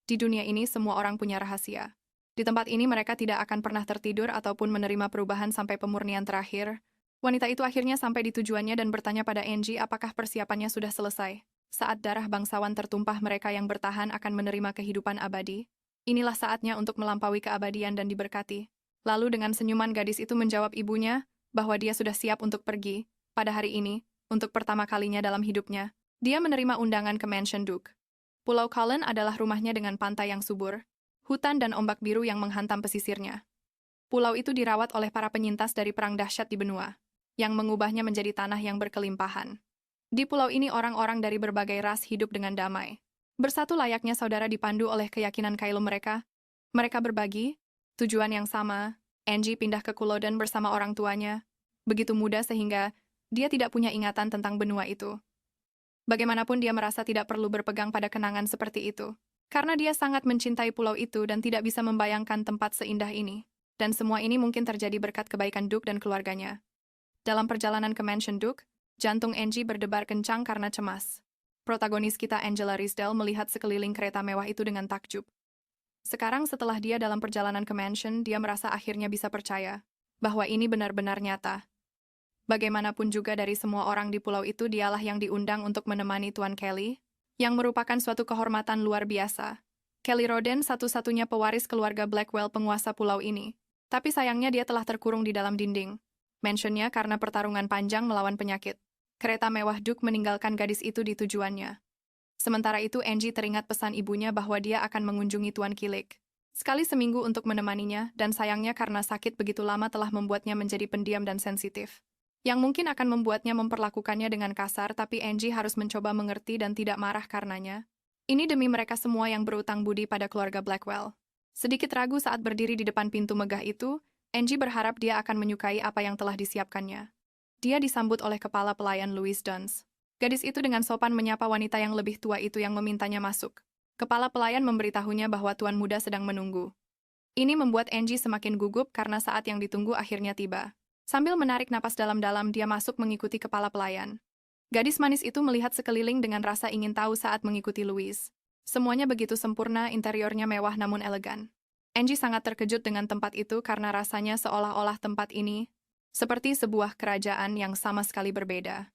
Di dunia ini semua orang punya rahasia. Di tempat ini mereka tidak akan pernah tertidur ataupun menerima perubahan sampai pemurnian terakhir. Wanita itu akhirnya sampai di tujuannya dan bertanya pada Angie apakah persiapannya sudah selesai. Saat darah bangsawan tertumpah mereka yang bertahan akan menerima kehidupan abadi. Inilah saatnya untuk melampaui keabadian dan diberkati. Lalu dengan senyuman gadis itu menjawab ibunya bahwa dia sudah siap untuk pergi. Pada hari ini, untuk pertama kalinya dalam hidupnya, dia menerima undangan ke Mansion Duke. Pulau Cullen adalah rumahnya dengan pantai yang subur, hutan dan ombak biru yang menghantam pesisirnya. Pulau itu dirawat oleh para penyintas dari perang dahsyat di benua, yang mengubahnya menjadi tanah yang berkelimpahan. Di pulau ini orang-orang dari berbagai ras hidup dengan damai. Bersatu layaknya saudara dipandu oleh keyakinan Kylo mereka. Mereka berbagi tujuan yang sama. Angie pindah ke Culloden bersama orang tuanya. Begitu muda sehingga dia tidak punya ingatan tentang benua itu. Bagaimanapun dia merasa tidak perlu berpegang pada kenangan seperti itu. Karena dia sangat mencintai pulau itu dan tidak bisa membayangkan tempat seindah ini. Dan semua ini mungkin terjadi berkat kebaikan Duke dan keluarganya. Dalam perjalanan ke Mansion Duke, jantung Angie berdebar kencang karena cemas. Protagonis kita Angela Risdale melihat sekeliling kereta mewah itu dengan takjub. Sekarang setelah dia dalam perjalanan ke mansion, dia merasa akhirnya bisa percaya bahwa ini benar-benar nyata. Bagaimanapun juga dari semua orang di pulau itu dialah yang diundang untuk menemani Tuan Kelly, yang merupakan suatu kehormatan luar biasa. Kelly Roden satu-satunya pewaris keluarga Blackwell penguasa pulau ini. Tapi sayangnya dia telah terkurung di dalam dinding mansionnya karena pertarungan panjang melawan penyakit. Kereta mewah Duke meninggalkan gadis itu di tujuannya. Sementara itu Angie teringat pesan ibunya bahwa dia akan mengunjungi Tuan Kilik sekali seminggu untuk menemaninya, dan sayangnya karena sakit begitu lama telah membuatnya menjadi pendiam dan sensitif. Yang mungkin akan membuatnya memperlakukannya dengan kasar, tapi Angie harus mencoba mengerti dan tidak marah karenanya. Ini demi mereka semua yang berutang budi pada keluarga Blackwell. Sedikit ragu saat berdiri di depan pintu megah itu, Angie berharap dia akan menyukai apa yang telah disiapkannya. Dia disambut oleh kepala pelayan Louis Duns. Gadis itu dengan sopan menyapa wanita yang lebih tua itu yang memintanya masuk. Kepala pelayan memberitahunya bahwa tuan muda sedang menunggu. Ini membuat Angie semakin gugup karena saat yang ditunggu akhirnya tiba. Sambil menarik napas dalam-dalam, dia masuk mengikuti kepala pelayan. Gadis manis itu melihat sekeliling dengan rasa ingin tahu saat mengikuti Louis. Semuanya begitu sempurna, interiornya mewah namun elegan. Angie sangat terkejut dengan tempat itu karena rasanya seolah-olah tempat ini seperti sebuah kerajaan yang sama sekali berbeda.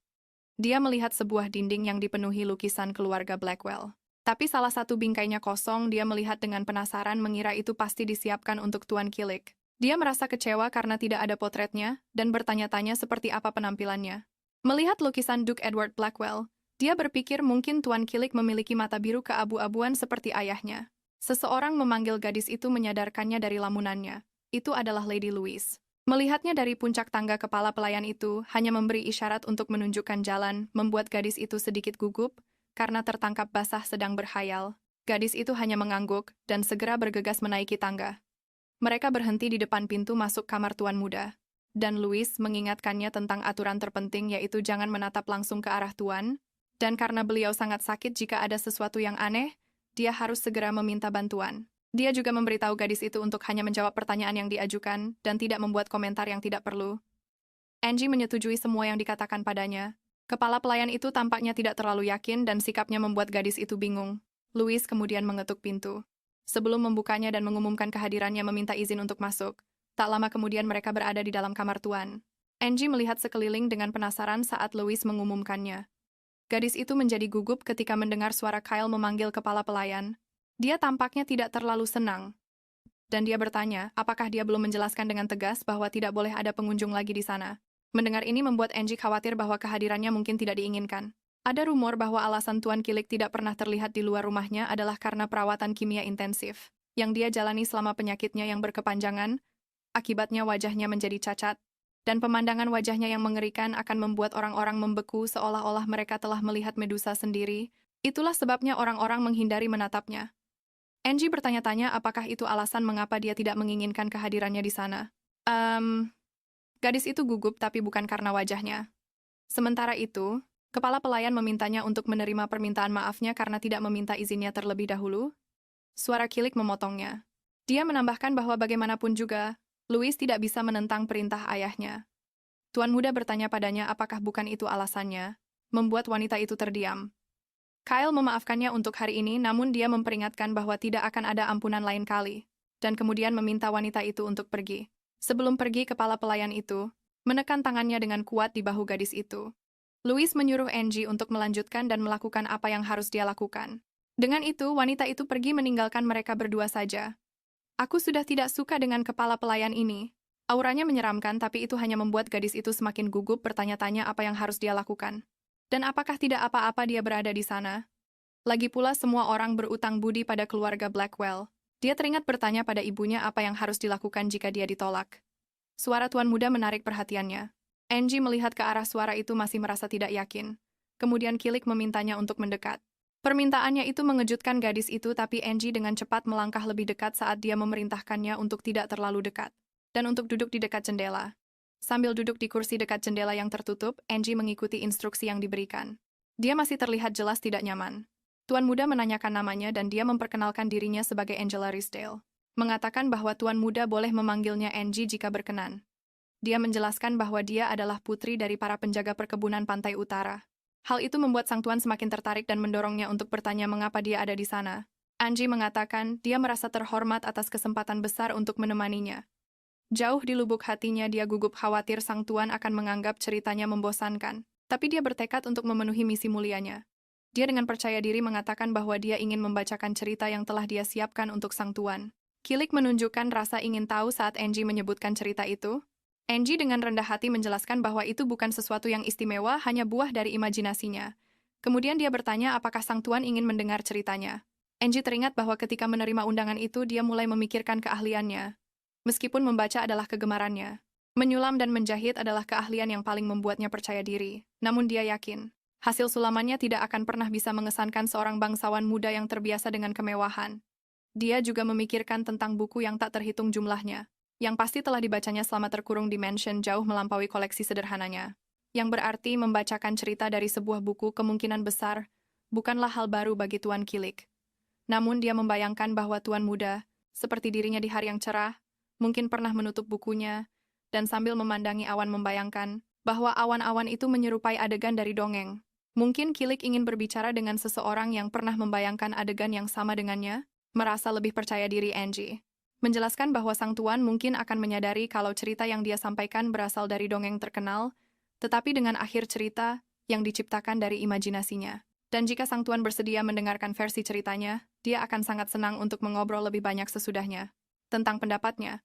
Dia melihat sebuah dinding yang dipenuhi lukisan keluarga Blackwell. Tapi salah satu bingkainya kosong, dia melihat dengan penasaran mengira itu pasti disiapkan untuk Tuan Kilik. Dia merasa kecewa karena tidak ada potretnya, dan bertanya-tanya seperti apa penampilannya. Melihat lukisan Duke Edward Blackwell, dia berpikir mungkin Tuan Kilik memiliki mata biru keabu-abuan seperti ayahnya. Seseorang memanggil gadis itu menyadarkannya dari lamunannya. Itu adalah Lady Louise. Melihatnya dari puncak tangga, kepala pelayan itu hanya memberi isyarat untuk menunjukkan jalan, membuat gadis itu sedikit gugup, karena tertangkap basah sedang berhayal. Gadis itu hanya mengangguk dan segera bergegas menaiki tangga. Mereka berhenti di depan pintu masuk kamar tuan muda. Dan Louis mengingatkannya tentang aturan terpenting, yaitu jangan menatap langsung ke arah tuan, dan karena beliau sangat sakit jika ada sesuatu yang aneh, dia harus segera meminta bantuan. Dia juga memberitahu gadis itu untuk hanya menjawab pertanyaan yang diajukan dan tidak membuat komentar yang tidak perlu. Angie menyetujui semua yang dikatakan padanya. Kepala pelayan itu tampaknya tidak terlalu yakin dan sikapnya membuat gadis itu bingung. Louis kemudian mengetuk pintu. Sebelum membukanya dan mengumumkan kehadirannya meminta izin untuk masuk. Tak lama kemudian mereka berada di dalam kamar tuan. Angie melihat sekeliling dengan penasaran saat Louis mengumumkannya. Gadis itu menjadi gugup ketika mendengar suara Kyle memanggil kepala pelayan. Dia tampaknya tidak terlalu senang. Dan dia bertanya, apakah dia belum menjelaskan dengan tegas bahwa tidak boleh ada pengunjung lagi di sana. Mendengar ini membuat Angie khawatir bahwa kehadirannya mungkin tidak diinginkan. Ada rumor bahwa alasan Tuan Kilik tidak pernah terlihat di luar rumahnya adalah karena perawatan kimia intensif yang dia jalani selama penyakitnya yang berkepanjangan. Akibatnya wajahnya menjadi cacat, dan pemandangan wajahnya yang mengerikan akan membuat orang-orang membeku seolah-olah mereka telah melihat Medusa sendiri. Itulah sebabnya orang-orang menghindari menatapnya. Angie bertanya-tanya apakah itu alasan mengapa dia tidak menginginkan kehadirannya di sana. Gadis itu gugup tapi bukan karena wajahnya. Sementara itu, kepala pelayan memintanya untuk menerima permintaan maafnya karena tidak meminta izinnya terlebih dahulu. Suara Kilik memotongnya. Dia menambahkan bahwa bagaimanapun juga, Louis tidak bisa menentang perintah ayahnya. Tuan muda bertanya padanya apakah bukan itu alasannya, membuat wanita itu terdiam. Kyle memaafkannya untuk hari ini, namun dia memperingatkan bahwa tidak akan ada ampunan lain kali, dan kemudian meminta wanita itu untuk pergi. Sebelum pergi, kepala pelayan itu menekan tangannya dengan kuat di bahu gadis itu. Louis menyuruh Angie untuk melanjutkan dan melakukan apa yang harus dia lakukan. Dengan itu, wanita itu pergi meninggalkan mereka berdua saja. Aku sudah tidak suka dengan kepala pelayan ini. Auranya menyeramkan, tapi itu hanya membuat gadis itu semakin gugup bertanya-tanya apa yang harus dia lakukan. Dan apakah tidak apa-apa dia berada di sana? Lagi pula semua orang berutang budi pada keluarga Blackwell. Dia teringat bertanya pada ibunya apa yang harus dilakukan jika dia ditolak. Suara tuan muda menarik perhatiannya. Angie melihat ke arah suara itu masih merasa tidak yakin. Kemudian Kilik memintanya untuk mendekat. Permintaannya itu mengejutkan gadis itu, tapi Angie dengan cepat melangkah lebih dekat saat dia memerintahkannya untuk tidak terlalu dekat. Dan untuk duduk di dekat jendela. Sambil duduk di kursi dekat jendela yang tertutup, Angie mengikuti instruksi yang diberikan. Dia masih terlihat jelas tidak nyaman. Tuan muda menanyakan namanya dan dia memperkenalkan dirinya sebagai Angela Risedale. Mengatakan bahwa tuan muda boleh memanggilnya Angie jika berkenan. Dia menjelaskan bahwa dia adalah putri dari para penjaga perkebunan pantai utara. Hal itu membuat sang tuan semakin tertarik dan mendorongnya untuk bertanya mengapa dia ada di sana. Angie mengatakan dia merasa terhormat atas kesempatan besar untuk menemaninya. Jauh di lubuk hatinya dia gugup khawatir sang tuan akan menganggap ceritanya membosankan, tapi dia bertekad untuk memenuhi misi mulianya. Dia dengan percaya diri mengatakan bahwa dia ingin membacakan cerita yang telah dia siapkan untuk sang tuan. Kilik menunjukkan rasa ingin tahu saat Angie menyebutkan cerita itu. Angie dengan rendah hati menjelaskan bahwa itu bukan sesuatu yang istimewa, hanya buah dari imajinasinya. Kemudian dia bertanya apakah sang tuan ingin mendengar ceritanya. Angie teringat bahwa ketika menerima undangan itu dia mulai memikirkan keahliannya. Meskipun membaca adalah kegemarannya, menyulam dan menjahit adalah keahlian yang paling membuatnya percaya diri. Namun dia yakin, hasil sulamannya tidak akan pernah bisa mengesankan seorang bangsawan muda yang terbiasa dengan kemewahan. Dia juga memikirkan tentang buku yang tak terhitung jumlahnya, yang pasti telah dibacanya selama terkurung di mansion jauh melampaui koleksi sederhananya. Yang berarti membacakan cerita dari sebuah buku kemungkinan besar bukanlah hal baru bagi Tuan Kilik. Namun dia membayangkan bahwa tuan muda, seperti dirinya di hari yang cerah, mungkin pernah menutup bukunya, dan sambil memandangi awan membayangkan bahwa awan-awan itu menyerupai adegan dari dongeng. Mungkin Kilik ingin berbicara dengan seseorang yang pernah membayangkan adegan yang sama dengannya, merasa lebih percaya diri Angie. Menjelaskan bahwa sang tuan mungkin akan menyadari kalau cerita yang dia sampaikan berasal dari dongeng terkenal, tetapi dengan akhir cerita yang diciptakan dari imajinasinya. Dan jika sang tuan bersedia mendengarkan versi ceritanya, dia akan sangat senang untuk mengobrol lebih banyak sesudahnya tentang pendapatnya.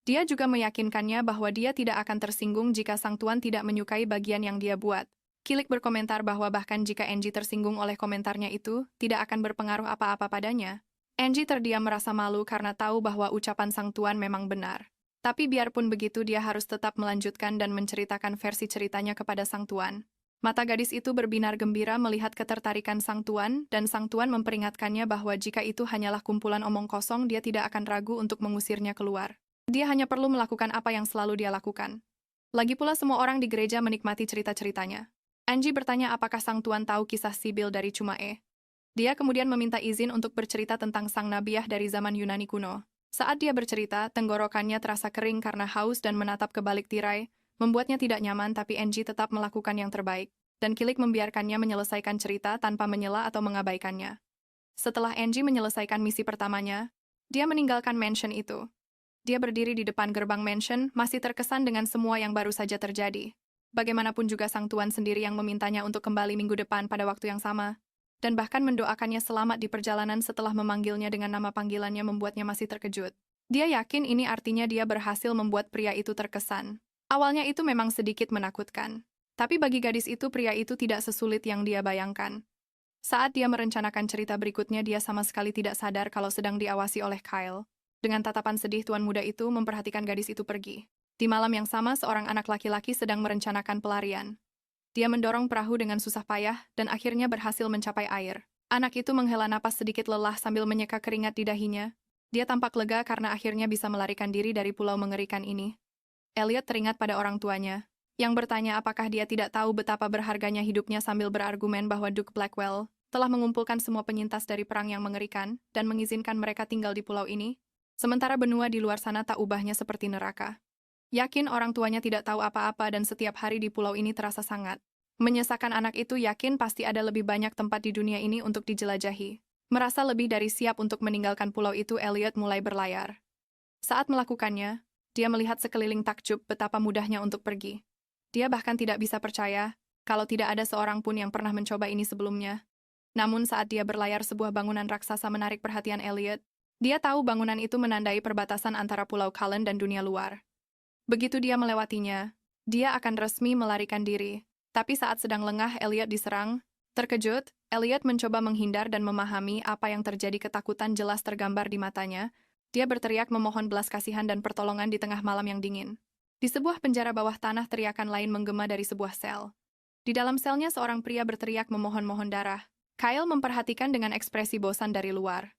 Dia juga meyakinkannya bahwa dia tidak akan tersinggung jika sang tuan tidak menyukai bagian yang dia buat. Kilik berkomentar bahwa bahkan jika Angie tersinggung oleh komentarnya itu, tidak akan berpengaruh apa-apa padanya. Angie terdiam merasa malu karena tahu bahwa ucapan sang tuan memang benar. Tapi biarpun begitu dia harus tetap melanjutkan dan menceritakan versi ceritanya kepada sang tuan. Mata gadis itu berbinar gembira melihat ketertarikan sang tuan, dan sang tuan memperingatkannya bahwa jika itu hanyalah kumpulan omong kosong dia tidak akan ragu untuk mengusirnya keluar. Dia hanya perlu melakukan apa yang selalu dia lakukan. Lagi pula semua orang di gereja menikmati cerita-ceritanya. Angie bertanya apakah sang tuan tahu kisah Sibyl dari Cumae. Dia kemudian meminta izin untuk bercerita tentang sang nabiah dari zaman Yunani kuno. Saat dia bercerita, tenggorokannya terasa kering karena haus dan menatap ke balik tirai, membuatnya tidak nyaman, tapi Angie tetap melakukan yang terbaik, dan Kilik membiarkannya menyelesaikan cerita tanpa menyela atau mengabaikannya. Setelah Angie menyelesaikan misi pertamanya, dia meninggalkan mansion itu. Dia berdiri di depan gerbang mansion, masih terkesan dengan semua yang baru saja terjadi. Bagaimanapun juga sang tuan sendiri yang memintanya untuk kembali minggu depan pada waktu yang sama, dan bahkan mendoakannya selamat di perjalanan setelah memanggilnya dengan nama panggilannya membuatnya masih terkejut. Dia yakin ini artinya dia berhasil membuat pria itu terkesan. Awalnya itu memang sedikit menakutkan. Tapi bagi gadis itu pria itu tidak sesulit yang dia bayangkan. Saat dia merencanakan cerita berikutnya dia sama sekali tidak sadar kalau sedang diawasi oleh Kyle. Dengan tatapan sedih tuan muda itu memperhatikan gadis itu pergi. Di malam yang sama seorang anak laki-laki sedang merencanakan pelarian. Dia mendorong perahu dengan susah payah dan akhirnya berhasil mencapai air. Anak itu menghela napas sedikit lelah sambil menyeka keringat di dahinya. Dia tampak lega karena akhirnya bisa melarikan diri dari pulau mengerikan ini. Elliot teringat pada orang tuanya, yang bertanya apakah dia tidak tahu betapa berharganya hidupnya sambil berargumen bahwa Duke Blackwell telah mengumpulkan semua penyintas dari perang yang mengerikan dan mengizinkan mereka tinggal di pulau ini. Sementara benua di luar sana tak ubahnya seperti neraka. Yakin orang tuanya tidak tahu apa-apa dan setiap hari di pulau ini terasa sangat Menyesakan anak itu yakin pasti ada lebih banyak tempat di dunia ini untuk dijelajahi. Merasa lebih dari siap untuk meninggalkan pulau itu, Elliot mulai berlayar. Saat melakukannya, dia melihat sekeliling takjub betapa mudahnya untuk pergi. Dia bahkan tidak bisa percaya kalau tidak ada seorang pun yang pernah mencoba ini sebelumnya. Namun saat dia berlayar, sebuah bangunan raksasa menarik perhatian Elliot. Dia tahu bangunan itu menandai perbatasan antara Pulau Cullen dan dunia luar. Begitu dia melewatinya, dia akan resmi melarikan diri. Tapi saat sedang lengah, Elliot diserang. Terkejut, Elliot mencoba menghindar dan memahami apa yang terjadi. Ketakutan jelas tergambar di matanya. Dia berteriak memohon belas kasihan dan pertolongan di tengah malam yang dingin. Di sebuah penjara bawah tanah, teriakan lain menggema dari sebuah sel. Di dalam selnya, seorang pria berteriak memohon-mohon darah. Kyle memperhatikan dengan ekspresi bosan dari luar.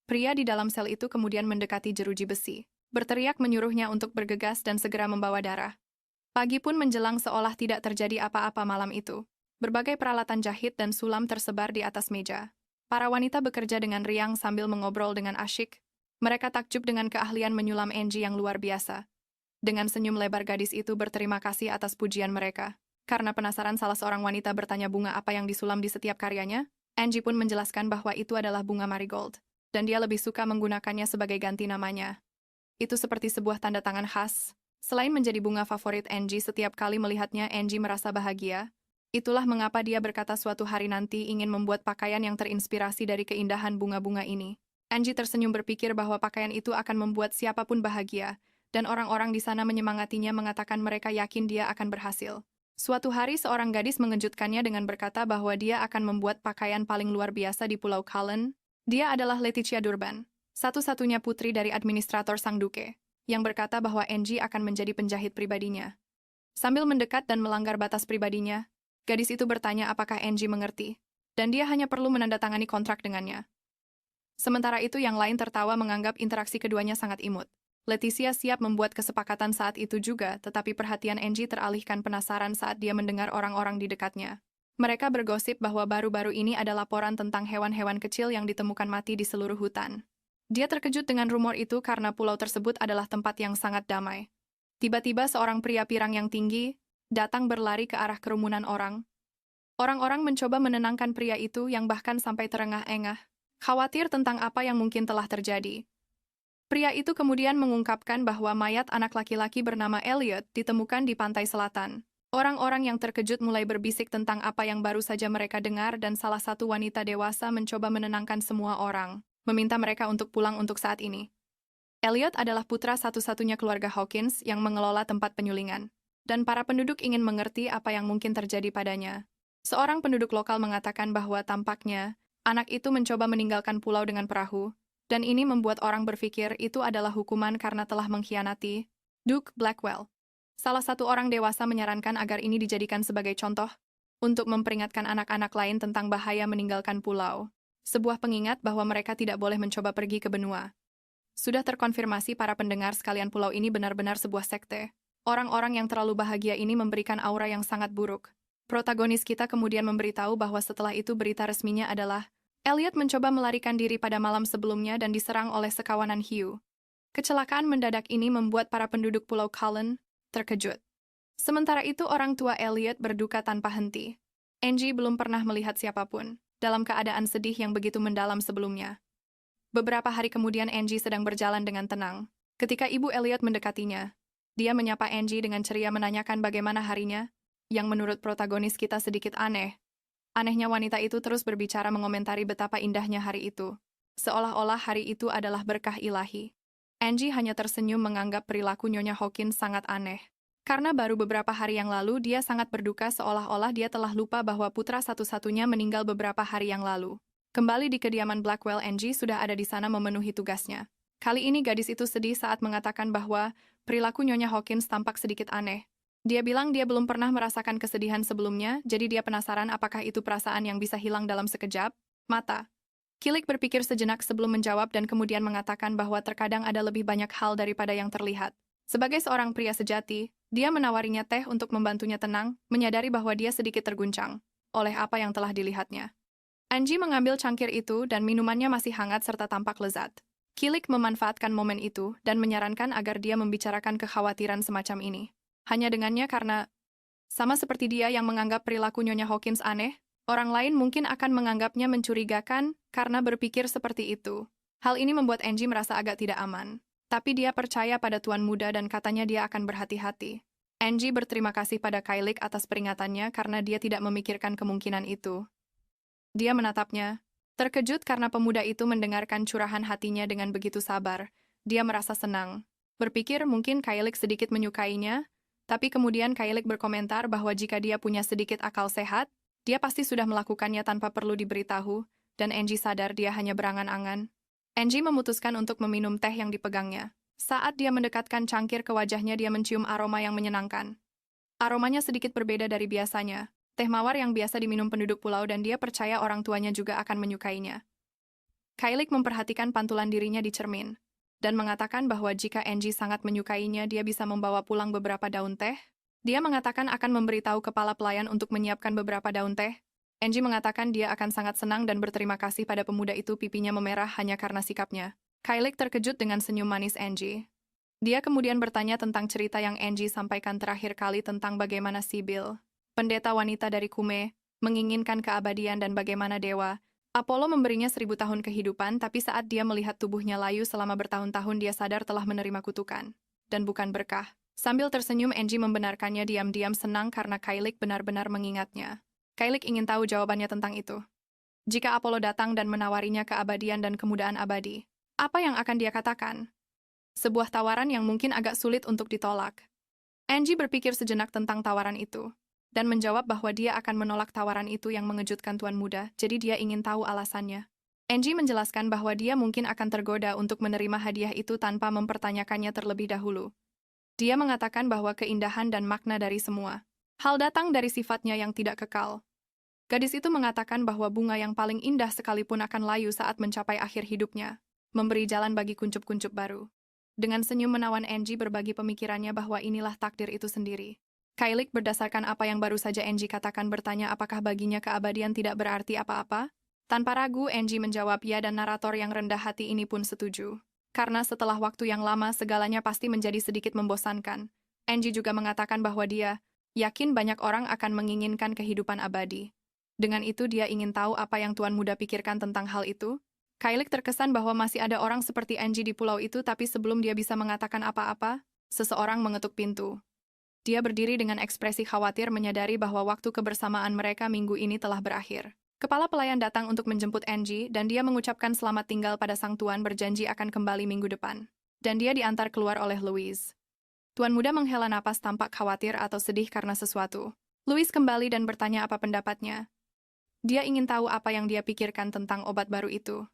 Pria di dalam sel itu kemudian mendekati jeruji besi, berteriak menyuruhnya untuk bergegas dan segera membawa darah. Pagi pun menjelang, seolah tidak terjadi apa-apa malam itu. Berbagai peralatan jahit dan sulam tersebar di atas meja. Para wanita bekerja dengan riang sambil mengobrol dengan asyik. Mereka takjub dengan keahlian menyulam Angie yang luar biasa. Dengan senyum lebar, gadis itu berterima kasih atas pujian mereka. Karena penasaran, salah seorang wanita bertanya bunga apa yang disulam di setiap karyanya. Angie pun menjelaskan bahwa itu adalah bunga marigold, dan dia lebih suka menggunakannya sebagai ganti namanya. Itu seperti sebuah tanda tangan khas. Selain menjadi bunga favorit Angie, setiap kali melihatnya, Angie merasa bahagia. Itulah mengapa dia berkata suatu hari nanti ingin membuat pakaian yang terinspirasi dari keindahan bunga-bunga ini. Angie tersenyum berpikir bahwa pakaian itu akan membuat siapapun bahagia, dan orang-orang di sana menyemangatinya, mengatakan mereka yakin dia akan berhasil. Suatu hari, seorang gadis mengejutkannya dengan berkata bahwa dia akan membuat pakaian paling luar biasa di Pulau Cullen. Dia adalah Leticia Durban, satu-satunya putri dari administrator Sang Duke, yang berkata bahwa Angie akan menjadi penjahit pribadinya. Sambil mendekat dan melanggar batas pribadinya, gadis itu bertanya apakah Angie mengerti, dan dia hanya perlu menandatangani kontrak dengannya. Sementara itu, yang lain tertawa menganggap interaksi keduanya sangat imut. Leticia siap membuat kesepakatan saat itu juga, tetapi perhatian Angie teralihkan penasaran saat dia mendengar orang-orang di dekatnya. Mereka bergosip bahwa baru-baru ini ada laporan tentang hewan-hewan kecil yang ditemukan mati di seluruh hutan. Dia terkejut dengan rumor itu karena pulau tersebut adalah tempat yang sangat damai. Tiba-tiba seorang pria pirang yang tinggi datang berlari ke arah kerumunan orang. Orang-orang mencoba menenangkan pria itu yang bahkan sampai terengah-engah, khawatir tentang apa yang mungkin telah terjadi. Pria itu kemudian mengungkapkan bahwa mayat anak laki-laki bernama Elliot ditemukan di pantai selatan. Orang-orang yang terkejut mulai berbisik tentang apa yang baru saja mereka dengar, dan salah satu wanita dewasa mencoba menenangkan semua orang, meminta mereka untuk pulang untuk saat ini. Elliot adalah putra satu-satunya keluarga Hawkins yang mengelola tempat penyulingan, dan para penduduk ingin mengerti apa yang mungkin terjadi padanya. Seorang penduduk lokal mengatakan bahwa tampaknya anak itu mencoba meninggalkan pulau dengan perahu, dan ini membuat orang berpikir itu adalah hukuman karena telah mengkhianati Duke Blackwell. Salah satu orang dewasa menyarankan agar ini dijadikan sebagai contoh untuk memperingatkan anak-anak lain tentang bahaya meninggalkan pulau. Sebuah pengingat bahwa mereka tidak boleh mencoba pergi ke benua. Sudah terkonfirmasi para pendengar sekalian, pulau ini benar-benar sebuah sekte. Orang-orang yang terlalu bahagia ini memberikan aura yang sangat buruk. Protagonis kita kemudian memberitahu bahwa setelah itu berita resminya adalah Elliot mencoba melarikan diri pada malam sebelumnya dan diserang oleh sekawanan hiu. Kecelakaan mendadak ini membuat para penduduk Pulau Cullen terkejut. Sementara itu, orang tua Elliot berduka tanpa henti. Angie belum pernah melihat siapapun dalam keadaan sedih yang begitu mendalam sebelumnya. Beberapa hari kemudian, Angie sedang berjalan dengan tenang. Ketika ibu Elliot mendekatinya, dia menyapa Angie dengan ceria menanyakan bagaimana harinya, yang menurut protagonis kita sedikit aneh. Anehnya, wanita itu terus berbicara mengomentari betapa indahnya hari itu. Seolah-olah hari itu adalah berkah ilahi. Angie hanya tersenyum menganggap perilaku Nyonya Hawkins sangat aneh. Karena baru beberapa hari yang lalu dia sangat berduka, seolah-olah dia telah lupa bahwa putra satu-satunya meninggal beberapa hari yang lalu. Kembali di kediaman Blackwell, Angie sudah ada di sana memenuhi tugasnya. Kali ini gadis itu sedih saat mengatakan bahwa perilaku Nyonya Hawkins tampak sedikit aneh. Dia bilang dia belum pernah merasakan kesedihan sebelumnya, jadi dia penasaran apakah itu perasaan yang bisa hilang dalam sekejap mata. Kilik berpikir sejenak sebelum menjawab dan kemudian mengatakan bahwa terkadang ada lebih banyak hal daripada yang terlihat. Sebagai seorang pria sejati, dia menawarinya teh untuk membantunya tenang, menyadari bahwa dia sedikit terguncang oleh apa yang telah dilihatnya. Angie mengambil cangkir itu dan minumannya masih hangat serta tampak lezat. Kilik memanfaatkan momen itu dan menyarankan agar dia membicarakan kekhawatiran semacam ini hanya dengannya karena Sama seperti dia yang menganggap perilaku Nyonya Hawkins aneh, orang lain mungkin akan menganggapnya mencurigakan karena berpikir seperti itu. Hal ini membuat Angie merasa agak tidak aman. Tapi dia percaya pada Tuan Muda dan katanya dia akan berhati-hati. Angie berterima kasih pada Kailik atas peringatannya karena dia tidak memikirkan kemungkinan itu. Dia menatapnya, terkejut karena pemuda itu mendengarkan curahan hatinya dengan begitu sabar. Dia merasa senang. Berpikir mungkin Kailik sedikit menyukainya, tapi kemudian Kailik berkomentar bahwa jika dia punya sedikit akal sehat, dia pasti sudah melakukannya tanpa perlu diberitahu, dan Angie sadar dia hanya berangan-angan. Angie memutuskan untuk meminum teh yang dipegangnya. Saat dia mendekatkan cangkir ke wajahnya, dia mencium aroma yang menyenangkan. Aromanya sedikit berbeda dari biasanya. Teh mawar yang biasa diminum penduduk pulau dan dia percaya orang tuanya juga akan menyukainya. Kailik memperhatikan pantulan dirinya di cermin, dan mengatakan bahwa jika Angie sangat menyukainya, dia bisa membawa pulang beberapa daun teh. Dia mengatakan akan memberitahu kepala pelayan untuk menyiapkan beberapa daun teh. Angie mengatakan dia akan sangat senang dan berterima kasih pada pemuda itu. Pipinya memerah hanya karena sikapnya. Kailik terkejut dengan senyum manis Angie. Dia kemudian bertanya tentang cerita yang Angie sampaikan terakhir kali tentang bagaimana Sibyl, pendeta wanita dari Kume, menginginkan keabadian dan bagaimana dewa Apollo memberinya 1000 tahun kehidupan, tapi saat dia melihat tubuhnya layu selama bertahun-tahun, dia sadar telah menerima kutukan, dan bukan berkah. Sambil tersenyum, Angie membenarkannya diam-diam, senang karena Kailik benar-benar mengingatnya. Kailik ingin tahu jawabannya tentang itu. Jika Apollo datang dan menawarinya keabadian dan kemudahan abadi, apa yang akan dia katakan? Sebuah tawaran yang mungkin agak sulit untuk ditolak. Angie berpikir sejenak tentang tawaran itu, dan menjawab bahwa dia akan menolak tawaran itu yang mengejutkan Tuan Muda, jadi dia ingin tahu alasannya. Angie menjelaskan bahwa dia mungkin akan tergoda untuk menerima hadiah itu tanpa mempertanyakannya terlebih dahulu. Dia mengatakan bahwa keindahan dan makna dari semua hal datang dari sifatnya yang tidak kekal. Gadis itu mengatakan bahwa bunga yang paling indah sekalipun akan layu saat mencapai akhir hidupnya, memberi jalan bagi kuncup-kuncup baru. Dengan senyum menawan, Angie berbagi pemikirannya bahwa inilah takdir itu sendiri. Kailik berdasarkan apa yang baru saja Angie katakan bertanya apakah baginya keabadian tidak berarti apa-apa. Tanpa ragu, Angie menjawab ya, dan narator yang rendah hati ini pun setuju. Karena setelah waktu yang lama segalanya pasti menjadi sedikit membosankan. Angie juga mengatakan bahwa dia yakin banyak orang akan menginginkan kehidupan abadi. Dengan itu dia ingin tahu apa yang Tuan Muda pikirkan tentang hal itu. Kailik terkesan bahwa masih ada orang seperti Angie di pulau itu, tapi sebelum dia bisa mengatakan apa-apa, seseorang mengetuk pintu. Dia berdiri dengan ekspresi khawatir, menyadari bahwa waktu kebersamaan mereka minggu ini telah berakhir. Kepala pelayan datang untuk menjemput Angie, dan dia mengucapkan selamat tinggal pada sang tuan, berjanji akan kembali minggu depan. Dan dia diantar keluar oleh Louise. Tuan Muda menghela napas, tampak khawatir atau sedih karena sesuatu. Louise kembali dan bertanya apa pendapatnya. Dia ingin tahu apa yang dia pikirkan tentang obat baru itu.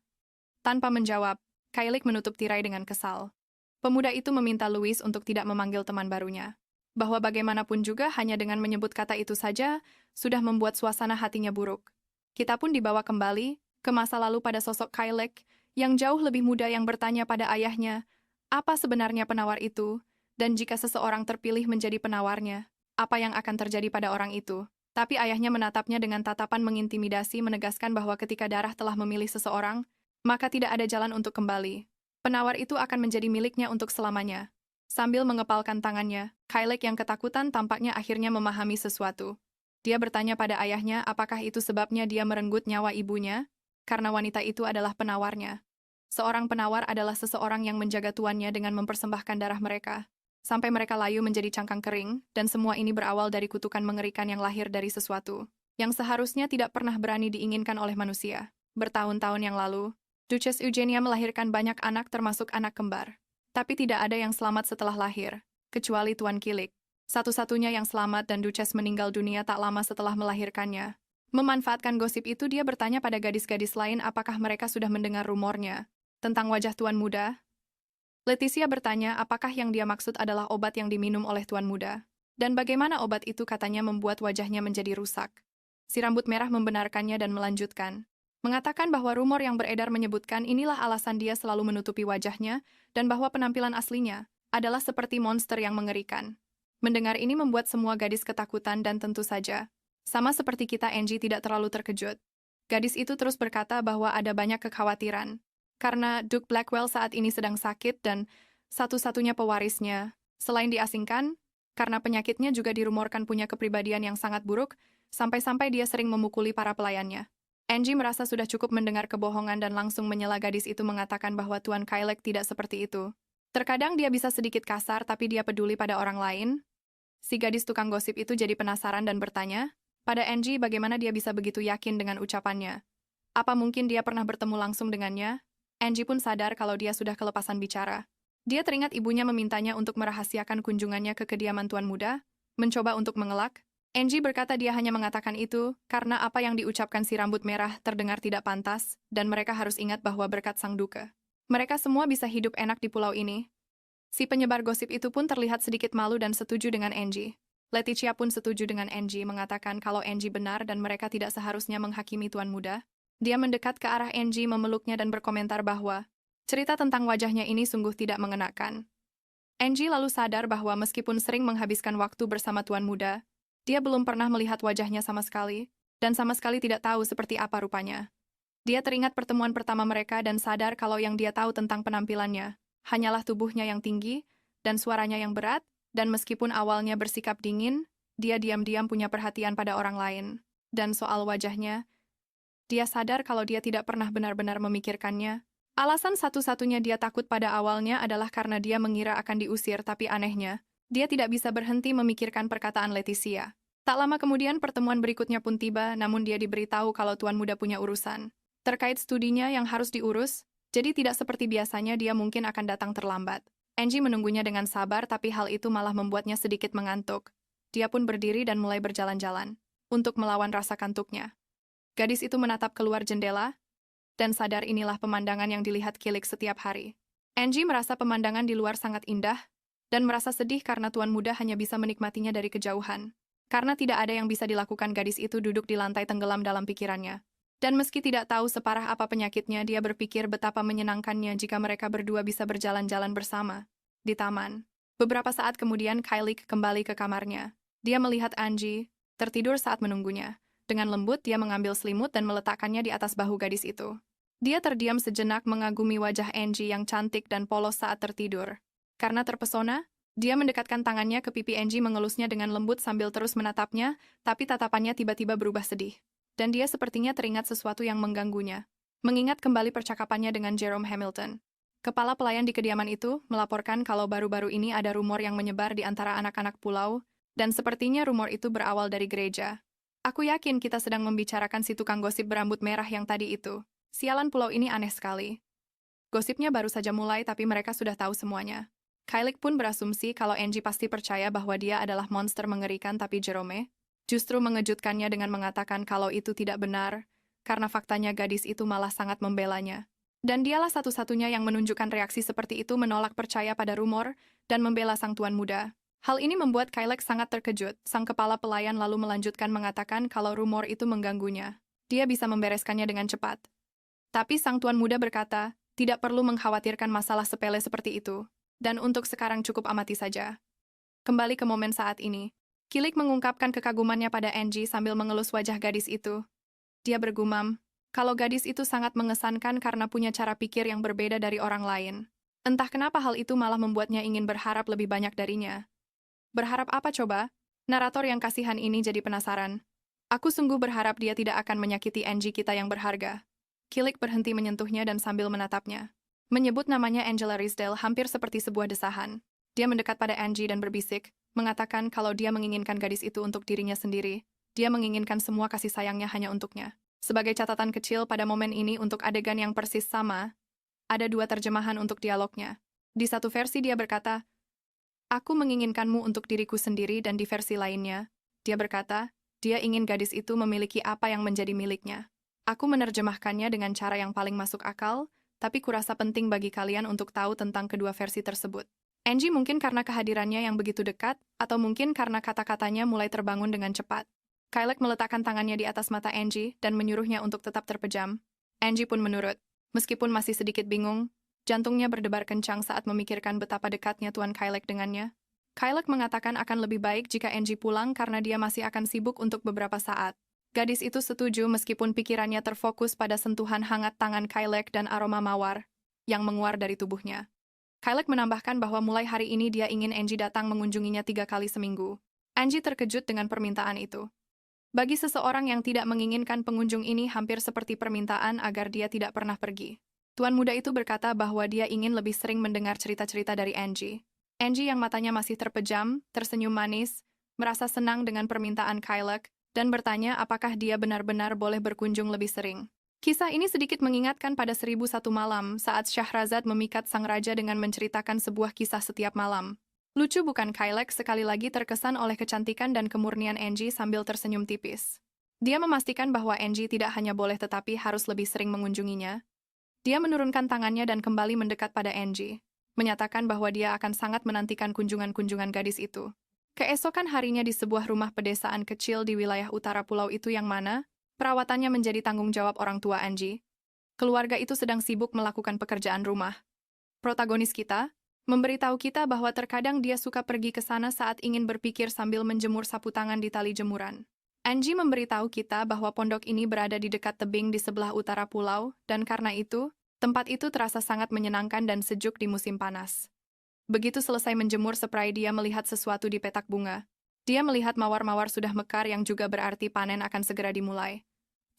Tanpa menjawab, Kailik menutup tirai dengan kesal. Pemuda itu meminta Louise untuk tidak memanggil teman barunya. Bahwa bagaimanapun juga hanya dengan menyebut kata itu saja, sudah membuat suasana hatinya buruk. Kita pun dibawa kembali ke masa lalu pada sosok Kailik, yang jauh lebih muda, yang bertanya pada ayahnya, apa sebenarnya penawar itu, dan jika seseorang terpilih menjadi penawarnya, apa yang akan terjadi pada orang itu. Tapi ayahnya menatapnya dengan tatapan mengintimidasi, menegaskan bahwa ketika darah telah memilih seseorang, maka tidak ada jalan untuk kembali. Penawar itu akan menjadi miliknya untuk selamanya. Sambil mengepalkan tangannya, Kailik yang ketakutan tampaknya akhirnya memahami sesuatu. Dia bertanya pada ayahnya apakah itu sebabnya dia merenggut nyawa ibunya, karena wanita itu adalah penawarnya. Seorang penawar adalah seseorang yang menjaga tuannya dengan mempersembahkan darah mereka, sampai mereka layu menjadi cangkang kering, dan semua ini berawal dari kutukan mengerikan yang lahir dari sesuatu yang seharusnya tidak pernah berani diinginkan oleh manusia. Bertahun-tahun yang lalu, Duchess Eugenia melahirkan banyak anak termasuk anak kembar. Tapi tidak ada yang selamat setelah lahir, kecuali Tuan Kilik. Satu-satunya yang selamat, dan Duchess meninggal dunia tak lama setelah melahirkannya. Memanfaatkan gosip itu, dia bertanya pada gadis-gadis lain apakah mereka sudah mendengar rumornya tentang wajah Tuan Muda. Leticia bertanya apakah yang dia maksud adalah obat yang diminum oleh Tuan Muda. Dan bagaimana obat itu katanya membuat wajahnya menjadi rusak. Si rambut merah membenarkannya dan melanjutkan. Mengatakan bahwa rumor yang beredar menyebutkan inilah alasan dia selalu menutupi wajahnya, dan bahwa penampilan aslinya adalah seperti monster yang mengerikan. Mendengar ini membuat semua gadis ketakutan, dan tentu saja, sama seperti kita, Angie tidak terlalu terkejut. Gadis itu terus berkata bahwa ada banyak kekhawatiran. Karena Duke Blackwell saat ini sedang sakit dan satu-satunya pewarisnya, selain diasingkan, Karena penyakitnya juga dirumorkan punya kepribadian yang sangat buruk, sampai-sampai dia sering memukuli para pelayannya. Angie merasa sudah cukup mendengar kebohongan dan langsung menyela gadis itu mengatakan bahwa Tuan Kailek tidak seperti itu. Terkadang dia bisa sedikit kasar tapi dia peduli pada orang lain. Si gadis tukang gosip itu jadi penasaran dan bertanya, pada Angie bagaimana dia bisa begitu yakin dengan ucapannya. Apa mungkin dia pernah bertemu langsung dengannya? Angie pun sadar kalau dia sudah kelepasan bicara. Dia teringat ibunya memintanya untuk merahasiakan kunjungannya ke kediaman Tuan Muda, mencoba untuk mengelak. Angie berkata dia hanya mengatakan itu karena apa yang diucapkan si rambut merah terdengar tidak pantas, dan mereka harus ingat bahwa berkat Sang Duke, mereka semua bisa hidup enak di pulau ini. Si penyebar gosip itu pun terlihat sedikit malu dan setuju dengan Angie. Leticia pun setuju dengan Angie mengatakan kalau Angie benar dan mereka tidak seharusnya menghakimi Tuan Muda. Dia mendekat ke arah Angie memeluknya dan berkomentar bahwa cerita tentang wajahnya ini sungguh tidak mengenakan. Angie lalu sadar bahwa meskipun sering menghabiskan waktu bersama Tuan Muda, dia belum pernah melihat wajahnya sama sekali, dan sama sekali tidak tahu seperti apa rupanya. Dia teringat pertemuan pertama mereka dan sadar kalau yang dia tahu tentang penampilannya hanyalah tubuhnya yang tinggi dan suaranya yang berat, dan meskipun awalnya bersikap dingin, dia diam-diam punya perhatian pada orang lain. Dan soal wajahnya, dia sadar kalau dia tidak pernah benar-benar memikirkannya. Alasan satu-satunya dia takut pada awalnya adalah karena dia mengira akan diusir, tapi anehnya, dia tidak bisa berhenti memikirkan perkataan Leticia. Tak lama kemudian pertemuan berikutnya pun tiba, namun dia diberitahu kalau Tuan Muda punya urusan terkait studinya yang harus diurus, jadi tidak seperti biasanya dia mungkin akan datang terlambat. Angie menunggunya dengan sabar, tapi hal itu malah membuatnya sedikit mengantuk. Dia pun berdiri dan mulai berjalan-jalan untuk melawan rasa kantuknya. Gadis itu menatap keluar jendela, dan sadar inilah pemandangan yang dilihat Kilik setiap hari. Angie merasa pemandangan di luar sangat indah, dan merasa sedih karena Tuan Muda hanya bisa menikmatinya dari kejauhan. Karena tidak ada yang bisa dilakukan, gadis itu duduk di lantai tenggelam dalam pikirannya. Dan meski tidak tahu separah apa penyakitnya, dia berpikir betapa menyenangkannya jika mereka berdua bisa berjalan-jalan bersama di taman. Beberapa saat kemudian, Kylie kembali ke kamarnya. Dia melihat Angie tertidur saat menunggunya. Dengan lembut, dia mengambil selimut dan meletakkannya di atas bahu gadis itu. Dia terdiam sejenak mengagumi wajah Angie yang cantik dan polos saat tertidur. Karena terpesona, dia mendekatkan tangannya ke pipi Angie, mengelusnya dengan lembut sambil terus menatapnya, tapi tatapannya tiba-tiba berubah sedih. Dan dia sepertinya teringat sesuatu yang mengganggunya. Mengingat kembali percakapannya dengan Jerome Hamilton. Kepala pelayan di kediaman itu melaporkan kalau baru-baru ini ada rumor yang menyebar di antara anak-anak pulau, dan sepertinya rumor itu berawal dari gereja. Aku yakin kita sedang membicarakan si tukang gosip berambut merah yang tadi itu. Sialan, pulau ini aneh sekali. Gosipnya baru saja mulai tapi mereka sudah tahu semuanya. Kylie pun berasumsi kalau Angie pasti percaya bahwa dia adalah monster mengerikan, tapi Jerome justru mengejutkannya dengan mengatakan kalau itu tidak benar, karena faktanya gadis itu malah sangat membelanya. Dan dialah satu-satunya yang menunjukkan reaksi seperti itu, menolak percaya pada rumor dan membela Sang Tuan Muda. Hal ini membuat Kylie sangat terkejut. Sang kepala pelayan lalu melanjutkan mengatakan kalau rumor itu mengganggunya. Dia bisa membereskannya dengan cepat. Tapi Sang Tuan Muda berkata, tidak perlu mengkhawatirkan masalah sepele seperti itu. Dan untuk sekarang cukup amati saja. Kembali ke momen saat ini. Kilik mengungkapkan kekagumannya pada Angie sambil mengelus wajah gadis itu. Dia bergumam, kalau gadis itu sangat mengesankan karena punya cara pikir yang berbeda dari orang lain. Entah kenapa hal itu malah membuatnya ingin berharap lebih banyak darinya. Berharap apa coba? Narator yang kasihan ini jadi penasaran. Aku sungguh berharap dia tidak akan menyakiti Angie kita yang berharga. Kilik berhenti menyentuhnya dan sambil menatapnya. Menyebut namanya Angela Risdale hampir seperti sebuah desahan. Dia mendekat pada Angie dan berbisik, mengatakan kalau dia menginginkan gadis itu untuk dirinya sendiri. Dia menginginkan semua kasih sayangnya hanya untuknya. Sebagai catatan kecil pada momen ini untuk adegan yang persis sama, ada dua terjemahan untuk dialognya. Di satu versi dia berkata, "Aku menginginkanmu untuk diriku sendiri," dan di versi lainnya, dia berkata, dia ingin gadis itu memiliki apa yang menjadi miliknya. Aku menerjemahkannya dengan cara yang paling masuk akal, tapi kurasa penting bagi kalian untuk tahu tentang kedua versi tersebut. Angie mungkin karena kehadirannya yang begitu dekat, atau mungkin karena kata-katanya mulai terbangun dengan cepat. Kylie meletakkan tangannya di atas mata Angie dan menyuruhnya untuk tetap terpejam. Angie pun menurut. Meskipun masih sedikit bingung, jantungnya berdebar kencang saat memikirkan betapa dekatnya Tuan Kylie dengannya. Kylie mengatakan akan lebih baik jika Angie pulang karena dia masih akan sibuk untuk beberapa saat. Gadis itu setuju meskipun pikirannya terfokus pada sentuhan hangat tangan Kylie dan aroma mawar yang menguar dari tubuhnya. Kylek menambahkan bahwa mulai hari ini dia ingin Angie datang mengunjunginya 3 kali seminggu. Angie terkejut dengan permintaan itu. Bagi seseorang yang tidak menginginkan pengunjung ini hampir seperti permintaan agar dia tidak pernah pergi. Tuan muda itu berkata bahwa dia ingin lebih sering mendengar cerita-cerita dari Angie. Angie yang matanya masih terpejam, tersenyum manis, merasa senang dengan permintaan Kylek, dan bertanya apakah dia benar-benar boleh berkunjung lebih sering. Kisah ini sedikit mengingatkan pada 1001 malam saat Syahrazad memikat sang raja dengan menceritakan sebuah kisah setiap malam. Lucu bukan? Kylek sekali lagi terkesan oleh kecantikan dan kemurnian Angie sambil tersenyum tipis. Dia memastikan bahwa Angie tidak hanya boleh tetapi harus lebih sering mengunjunginya. Dia menurunkan tangannya dan kembali mendekat pada Angie, menyatakan bahwa dia akan sangat menantikan kunjungan-kunjungan gadis itu. Keesokan harinya di sebuah rumah pedesaan kecil di wilayah utara pulau itu yang mana, perawatannya menjadi tanggung jawab orang tua Angie. Keluarga itu sedang sibuk melakukan pekerjaan rumah. Protagonis kita memberitahu kita bahwa terkadang dia suka pergi ke sana saat ingin berpikir sambil menjemur sapu tangan di tali jemuran. Angie memberitahu kita bahwa pondok ini berada di dekat tebing di sebelah utara pulau, dan karena itu, tempat itu terasa sangat menyenangkan dan sejuk di musim panas. Begitu selesai menjemur spray, dia melihat sesuatu di petak bunga. Dia melihat mawar-mawar sudah mekar yang juga berarti panen akan segera dimulai.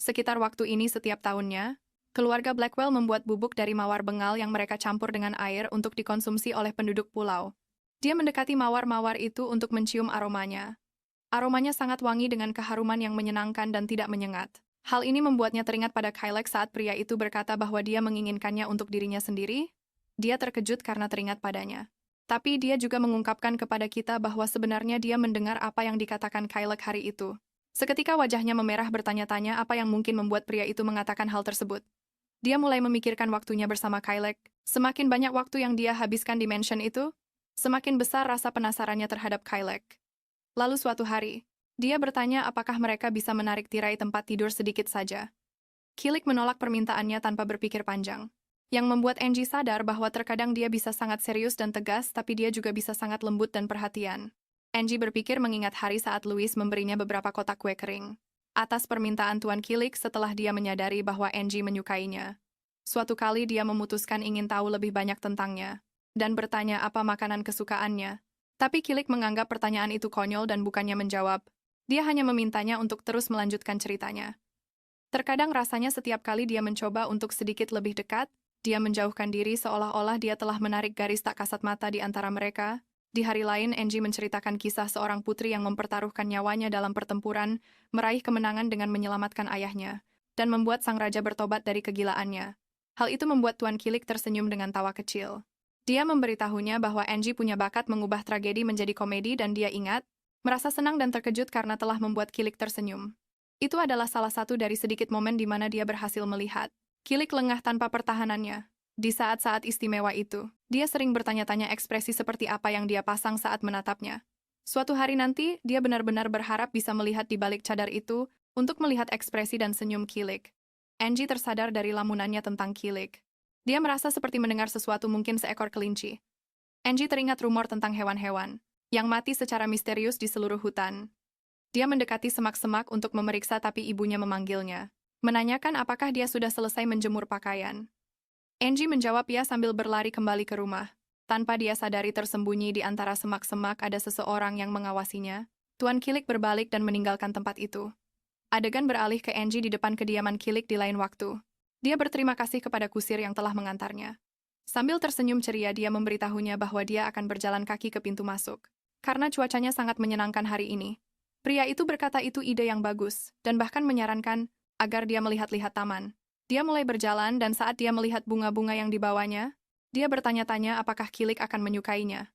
Sekitar waktu ini setiap tahunnya, keluarga Blackwell membuat bubuk dari mawar bengal yang mereka campur dengan air untuk dikonsumsi oleh penduduk pulau. Dia mendekati mawar-mawar itu untuk mencium aromanya. Aromanya sangat wangi dengan keharuman yang menyenangkan dan tidak menyengat. Hal ini membuatnya teringat pada Kylek saat pria itu berkata bahwa dia menginginkannya untuk dirinya sendiri. Dia terkejut karena teringat padanya. Tapi dia juga mengungkapkan kepada kita bahwa sebenarnya dia mendengar apa yang dikatakan Kylek hari itu. Seketika wajahnya memerah bertanya-tanya apa yang mungkin membuat pria itu mengatakan hal tersebut. Dia mulai memikirkan waktunya bersama Kylek. Semakin banyak waktu yang dia habiskan di mansion itu, semakin besar rasa penasarannya terhadap Kylek. Lalu suatu hari, dia bertanya apakah mereka bisa menarik tirai tempat tidur sedikit saja. Kylek menolak permintaannya tanpa berpikir panjang, yang membuat Angie sadar bahwa terkadang dia bisa sangat serius dan tegas, tapi dia juga bisa sangat lembut dan perhatian. Angie berpikir mengingat hari saat Louis memberinya beberapa kotak kue kering. Atas permintaan Tuan Kylek setelah dia menyadari bahwa Angie menyukainya. Suatu kali dia memutuskan ingin tahu lebih banyak tentangnya, dan bertanya apa makanan kesukaannya. Tapi Kylek menganggap pertanyaan itu konyol dan bukannya menjawab. Dia hanya memintanya untuk terus melanjutkan ceritanya. Terkadang rasanya setiap kali dia mencoba untuk sedikit lebih dekat, dia menjauhkan diri seolah-olah dia telah menarik garis tak kasat mata di antara mereka. Di hari lain, Angie menceritakan kisah seorang putri yang mempertaruhkan nyawanya dalam pertempuran, meraih kemenangan dengan menyelamatkan ayahnya, dan membuat sang raja bertobat dari kegilaannya. Hal itu membuat Tuan Kylek tersenyum dengan tawa kecil. Dia memberitahunya bahwa Angie punya bakat mengubah tragedi menjadi komedi dan dia ingat, merasa senang dan terkejut karena telah membuat Kylek tersenyum. Itu adalah salah satu dari sedikit momen di mana dia berhasil melihat Kylek lengah tanpa pertahanannya. Di saat-saat istimewa itu, dia sering bertanya-tanya ekspresi seperti apa yang dia pasang saat menatapnya. Suatu hari nanti, dia benar-benar berharap bisa melihat di balik cadar itu untuk melihat ekspresi dan senyum Kylek. Angie tersadar dari lamunannya tentang Kylek. Dia merasa seperti mendengar sesuatu, mungkin seekor kelinci. Angie teringat rumor tentang hewan-hewan yang mati secara misterius di seluruh hutan. Dia mendekati semak-semak untuk memeriksa, tapi ibunya memanggilnya, menanyakan apakah dia sudah selesai menjemur pakaian. Angie menjawab ya sambil berlari kembali ke rumah. Tanpa dia sadari, tersembunyi di antara semak-semak ada seseorang yang mengawasinya. Tuan Kylek berbalik dan meninggalkan tempat itu. Adegan beralih ke Angie di depan kediaman Kylek di lain waktu. Dia berterima kasih kepada kusir yang telah mengantarnya. Sambil tersenyum ceria, dia memberitahunya bahwa dia akan berjalan kaki ke pintu masuk. Karena cuacanya sangat menyenangkan hari ini. Pria itu berkata itu ide yang bagus, dan bahkan menyarankan agar dia melihat-lihat taman. Dia mulai berjalan, dan saat dia melihat bunga-bunga yang dibawanya, dia bertanya-tanya apakah Kylek akan menyukainya.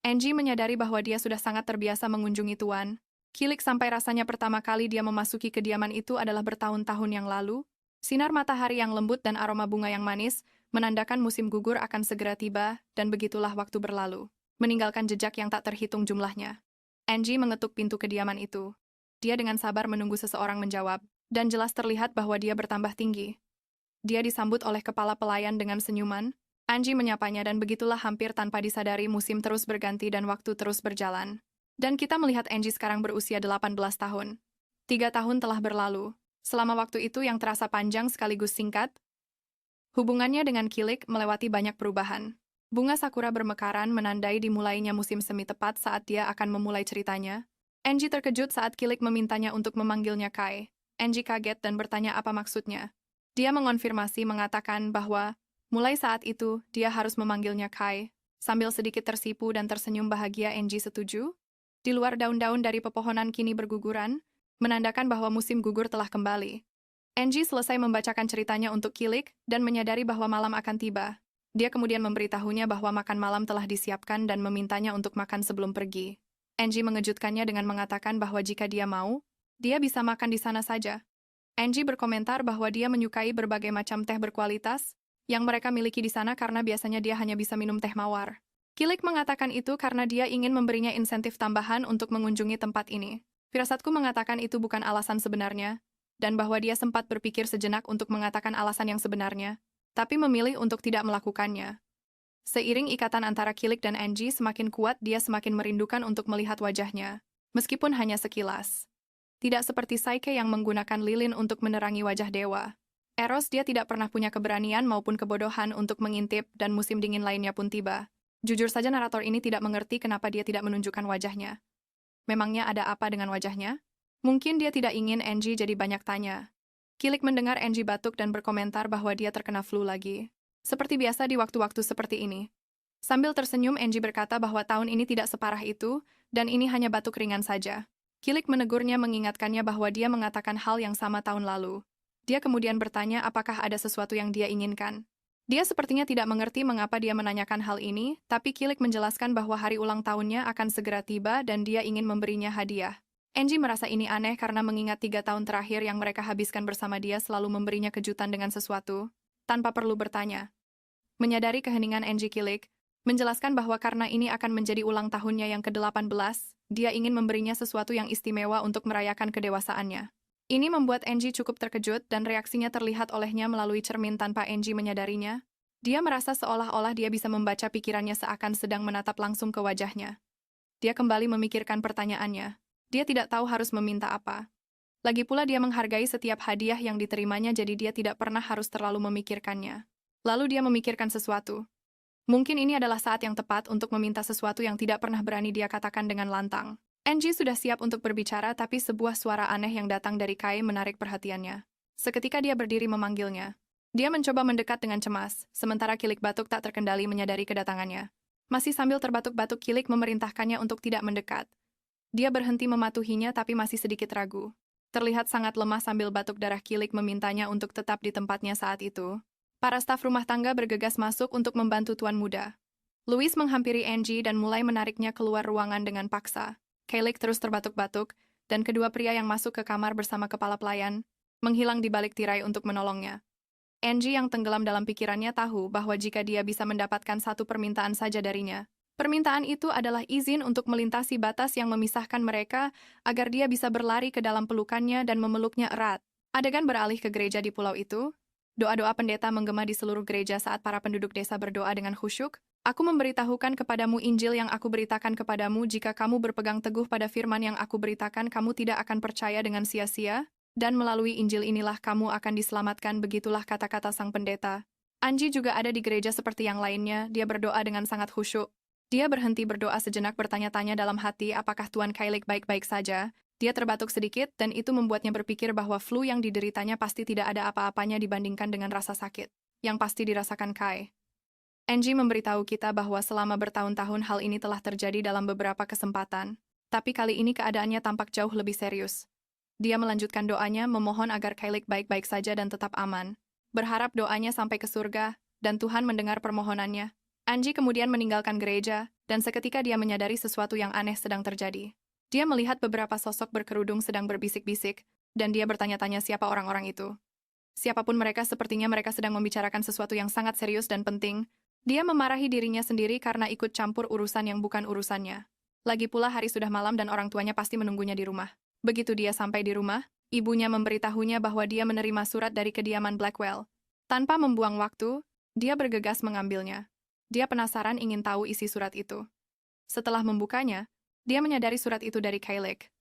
Angie menyadari bahwa dia sudah sangat terbiasa mengunjungi Tuan Kylek sampai rasanya pertama kali dia memasuki kediaman itu adalah bertahun-tahun yang lalu. Sinar matahari yang lembut dan aroma bunga yang manis menandakan musim gugur akan segera tiba, dan begitulah waktu berlalu, meninggalkan jejak yang tak terhitung jumlahnya. Angie mengetuk pintu kediaman itu. Dia dengan sabar menunggu seseorang menjawab, dan jelas terlihat bahwa dia bertambah tinggi. Dia disambut oleh kepala pelayan dengan senyuman. Angie menyapanya, dan begitulah hampir tanpa disadari musim terus berganti dan waktu terus berjalan. Dan kita melihat Angie sekarang berusia 18 tahun. 3 tahun telah berlalu. Selama waktu itu yang terasa panjang sekaligus singkat, hubungannya dengan Kylek melewati banyak perubahan. Bunga sakura bermekaran menandai dimulainya musim semi tepat saat dia akan memulai ceritanya. Angie terkejut saat Kilik memintanya untuk memanggilnya Kai. Angie kaget dan bertanya apa maksudnya. Dia mengonfirmasi mengatakan bahwa, mulai saat itu, dia harus memanggilnya Kai. Sambil sedikit tersipu dan tersenyum bahagia, Angie setuju. Di luar daun-daun dari pepohonan kini berguguran, menandakan bahwa musim gugur telah kembali. Angie selesai membacakan ceritanya untuk Kilik dan menyadari bahwa malam akan tiba. Dia kemudian memberitahunya bahwa makan malam telah disiapkan dan memintanya untuk makan sebelum pergi. Angie mengejutkannya dengan mengatakan bahwa jika dia mau, dia bisa makan di sana saja. Angie berkomentar bahwa dia menyukai berbagai macam teh berkualitas yang mereka miliki di sana karena biasanya dia hanya bisa minum teh mawar. Kilik mengatakan itu karena dia ingin memberinya insentif tambahan untuk mengunjungi tempat ini. Firasatku mengatakan itu bukan alasan sebenarnya, dan bahwa dia sempat berpikir sejenak untuk mengatakan alasan yang sebenarnya, tapi memilih untuk tidak melakukannya. Seiring ikatan antara Kilik dan Angie semakin kuat, dia semakin merindukan untuk melihat wajahnya, meskipun hanya sekilas. Tidak seperti Saike yang menggunakan lilin untuk menerangi wajah dewa. Eros dia tidak pernah punya keberanian maupun kebodohan untuk mengintip dan musim dingin lainnya pun tiba. Jujur saja narator ini tidak mengerti kenapa dia tidak menunjukkan wajahnya. Memangnya ada apa dengan wajahnya? Mungkin dia tidak ingin Angie jadi banyak tanya. Kilik mendengar Angie batuk dan berkomentar bahwa dia terkena flu lagi. Seperti biasa di waktu-waktu seperti ini. Sambil tersenyum, Angie berkata bahwa tahun ini tidak separah itu, dan ini hanya batuk ringan saja. Kilik menegurnya mengingatkannya bahwa dia mengatakan hal yang sama tahun lalu. Dia kemudian bertanya apakah ada sesuatu yang dia inginkan. Dia sepertinya tidak mengerti mengapa dia menanyakan hal ini, tapi Kilik menjelaskan bahwa hari ulang tahunnya akan segera tiba dan dia ingin memberinya hadiah. Angie merasa ini aneh karena mengingat 3 tahun terakhir yang mereka habiskan bersama dia selalu memberinya kejutan dengan sesuatu, tanpa perlu bertanya. Menyadari keheningan Angie, Kilik menjelaskan bahwa karena ini akan menjadi ulang tahunnya yang ke-18, dia ingin memberinya sesuatu yang istimewa untuk merayakan kedewasaannya. Ini membuat Angie cukup terkejut dan reaksinya terlihat olehnya melalui cermin tanpa Angie menyadarinya. Dia merasa seolah-olah dia bisa membaca pikirannya seakan sedang menatap langsung ke wajahnya. Dia kembali memikirkan pertanyaannya. Dia tidak tahu harus meminta apa. Lagi pula dia menghargai setiap hadiah yang diterimanya jadi dia tidak pernah harus terlalu memikirkannya. Lalu dia memikirkan sesuatu. Mungkin ini adalah saat yang tepat untuk meminta sesuatu yang tidak pernah berani dia katakan dengan lantang. Angie sudah siap untuk berbicara tapi sebuah suara aneh yang datang dari Kai menarik perhatiannya. Seketika dia berdiri memanggilnya. Dia mencoba mendekat dengan cemas, sementara Kilik batuk tak terkendali menyadari kedatangannya. Masih sambil terbatuk-batuk, Kilik memerintahkannya untuk tidak mendekat. Dia berhenti mematuhinya tapi masih sedikit ragu. Terlihat sangat lemah sambil batuk darah, Kilik memintanya untuk tetap di tempatnya saat itu. Para staf rumah tangga bergegas masuk untuk membantu tuan muda. Louis menghampiri Angie dan mulai menariknya keluar ruangan dengan paksa. Kilik terus terbatuk-batuk, dan kedua pria yang masuk ke kamar bersama kepala pelayan menghilang di balik tirai untuk menolongnya. Angie yang tenggelam dalam pikirannya tahu bahwa jika dia bisa mendapatkan satu permintaan saja darinya, permintaan itu adalah izin untuk melintasi batas yang memisahkan mereka agar dia bisa berlari ke dalam pelukannya dan memeluknya erat. Adegan beralih ke gereja di pulau itu. Doa-doa pendeta menggema di seluruh gereja saat para penduduk desa berdoa dengan khusyuk. Aku memberitahukan kepadamu Injil yang aku beritakan kepadamu, jika kamu berpegang teguh pada firman yang aku beritakan, kamu tidak akan percaya dengan sia-sia, dan melalui Injil inilah kamu akan diselamatkan, begitulah kata-kata sang pendeta. Angie juga ada di gereja seperti yang lainnya, dia berdoa dengan sangat khusyuk. Dia berhenti berdoa sejenak bertanya-tanya dalam hati apakah Tuan Kilik baik-baik saja. Dia terbatuk sedikit dan itu membuatnya berpikir bahwa flu yang dideritanya pasti tidak ada apa-apanya dibandingkan dengan rasa sakit yang pasti dirasakan Kai. Angie memberitahu kita bahwa selama bertahun-tahun hal ini telah terjadi dalam beberapa kesempatan, tapi kali ini keadaannya tampak jauh lebih serius. Dia melanjutkan doanya memohon agar Kilik baik-baik saja dan tetap aman, berharap doanya sampai ke surga, dan Tuhan mendengar permohonannya. Angie kemudian meninggalkan gereja, dan seketika dia menyadari sesuatu yang aneh sedang terjadi. Dia melihat beberapa sosok berkerudung sedang berbisik-bisik, dan dia bertanya-tanya siapa orang-orang itu. Siapapun mereka, sepertinya mereka sedang membicarakan sesuatu yang sangat serius dan penting. Dia memarahi dirinya sendiri karena ikut campur urusan yang bukan urusannya. Lagi pula hari sudah malam dan orang tuanya pasti menunggunya di rumah. Begitu dia sampai di rumah, ibunya memberitahunya bahwa dia menerima surat dari kediaman Blackwell. Tanpa membuang waktu, dia bergegas mengambilnya. Dia penasaran ingin tahu isi surat itu. Setelah membukanya, dia menyadari surat itu dari Kilik.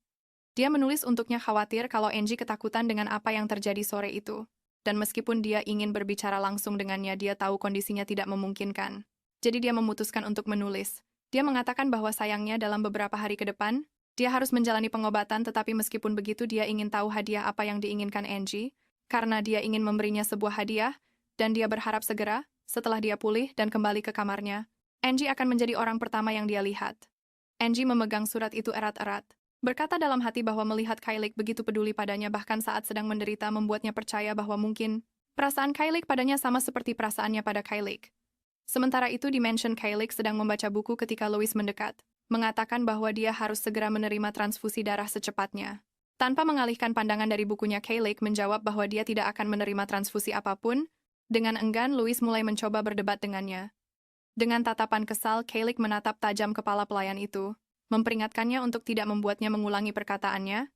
Dia menulis untuknya khawatir kalau Angie ketakutan dengan apa yang terjadi sore itu. Dan meskipun dia ingin berbicara langsung dengannya, dia tahu kondisinya tidak memungkinkan. Jadi dia memutuskan untuk menulis. Dia mengatakan bahwa sayangnya dalam beberapa hari ke depan, dia harus menjalani pengobatan tetapi meskipun begitu dia ingin tahu hadiah apa yang diinginkan Angie, karena dia ingin memberinya sebuah hadiah, dan dia berharap segera, setelah dia pulih dan kembali ke kamarnya, Angie akan menjadi orang pertama yang dia lihat. Angie memegang surat itu erat-erat. Berkata dalam hati bahwa melihat Kylie begitu peduli padanya bahkan saat sedang menderita membuatnya percaya bahwa mungkin perasaan Kylie padanya sama seperti perasaannya pada Kylie. Sementara itu dimension Kylie sedang membaca buku ketika Louis mendekat, mengatakan bahwa dia harus segera menerima transfusi darah secepatnya. Tanpa mengalihkan pandangan dari bukunya, Kylie menjawab bahwa dia tidak akan menerima transfusi apapun. Dengan enggan, Louis mulai mencoba berdebat dengannya. Dengan tatapan kesal, Kylie menatap tajam kepala pelayan itu, memperingatkannya untuk tidak membuatnya mengulangi perkataannya.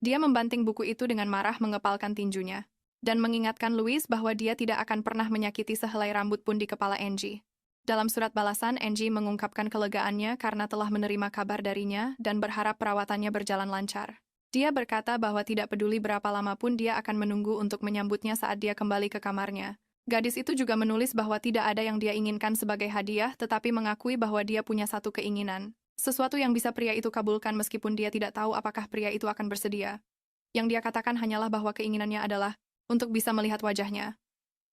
Dia membanting buku itu dengan marah mengepalkan tinjunya, dan mengingatkan Louis bahwa dia tidak akan pernah menyakiti sehelai rambut pun di kepala Angie. Dalam surat balasan, Angie mengungkapkan kelegaannya karena telah menerima kabar darinya dan berharap perawatannya berjalan lancar. Dia berkata bahwa tidak peduli berapa lama pun dia akan menunggu untuk menyambutnya saat dia kembali ke kamarnya. Gadis itu juga menulis bahwa tidak ada yang dia inginkan sebagai hadiah, tetapi mengakui bahwa dia punya satu keinginan. Sesuatu yang bisa pria itu kabulkan meskipun dia tidak tahu apakah pria itu akan bersedia. Yang dia katakan hanyalah bahwa keinginannya adalah untuk bisa melihat wajahnya.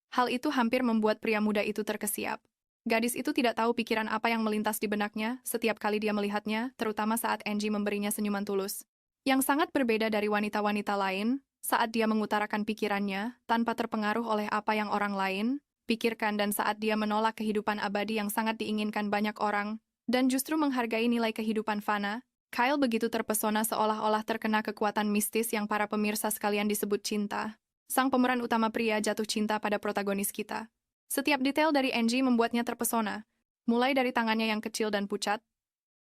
Hal itu hampir membuat pria muda itu terkesiap. Gadis itu tidak tahu pikiran apa yang melintas di benaknya setiap kali dia melihatnya, terutama saat Angie memberinya senyuman tulus. Yang sangat berbeda dari wanita-wanita lain, saat dia mengutarakan pikirannya, tanpa terpengaruh oleh apa yang orang lain pikirkan dan saat dia menolak kehidupan abadi yang sangat diinginkan banyak orang, dan justru menghargai nilai kehidupan fana, Kyle begitu terpesona seolah-olah terkena kekuatan mistis yang para pemirsa sekalian disebut cinta. Sang pemeran utama pria jatuh cinta pada protagonis kita. Setiap detail dari Angie membuatnya terpesona, mulai dari tangannya yang kecil dan pucat,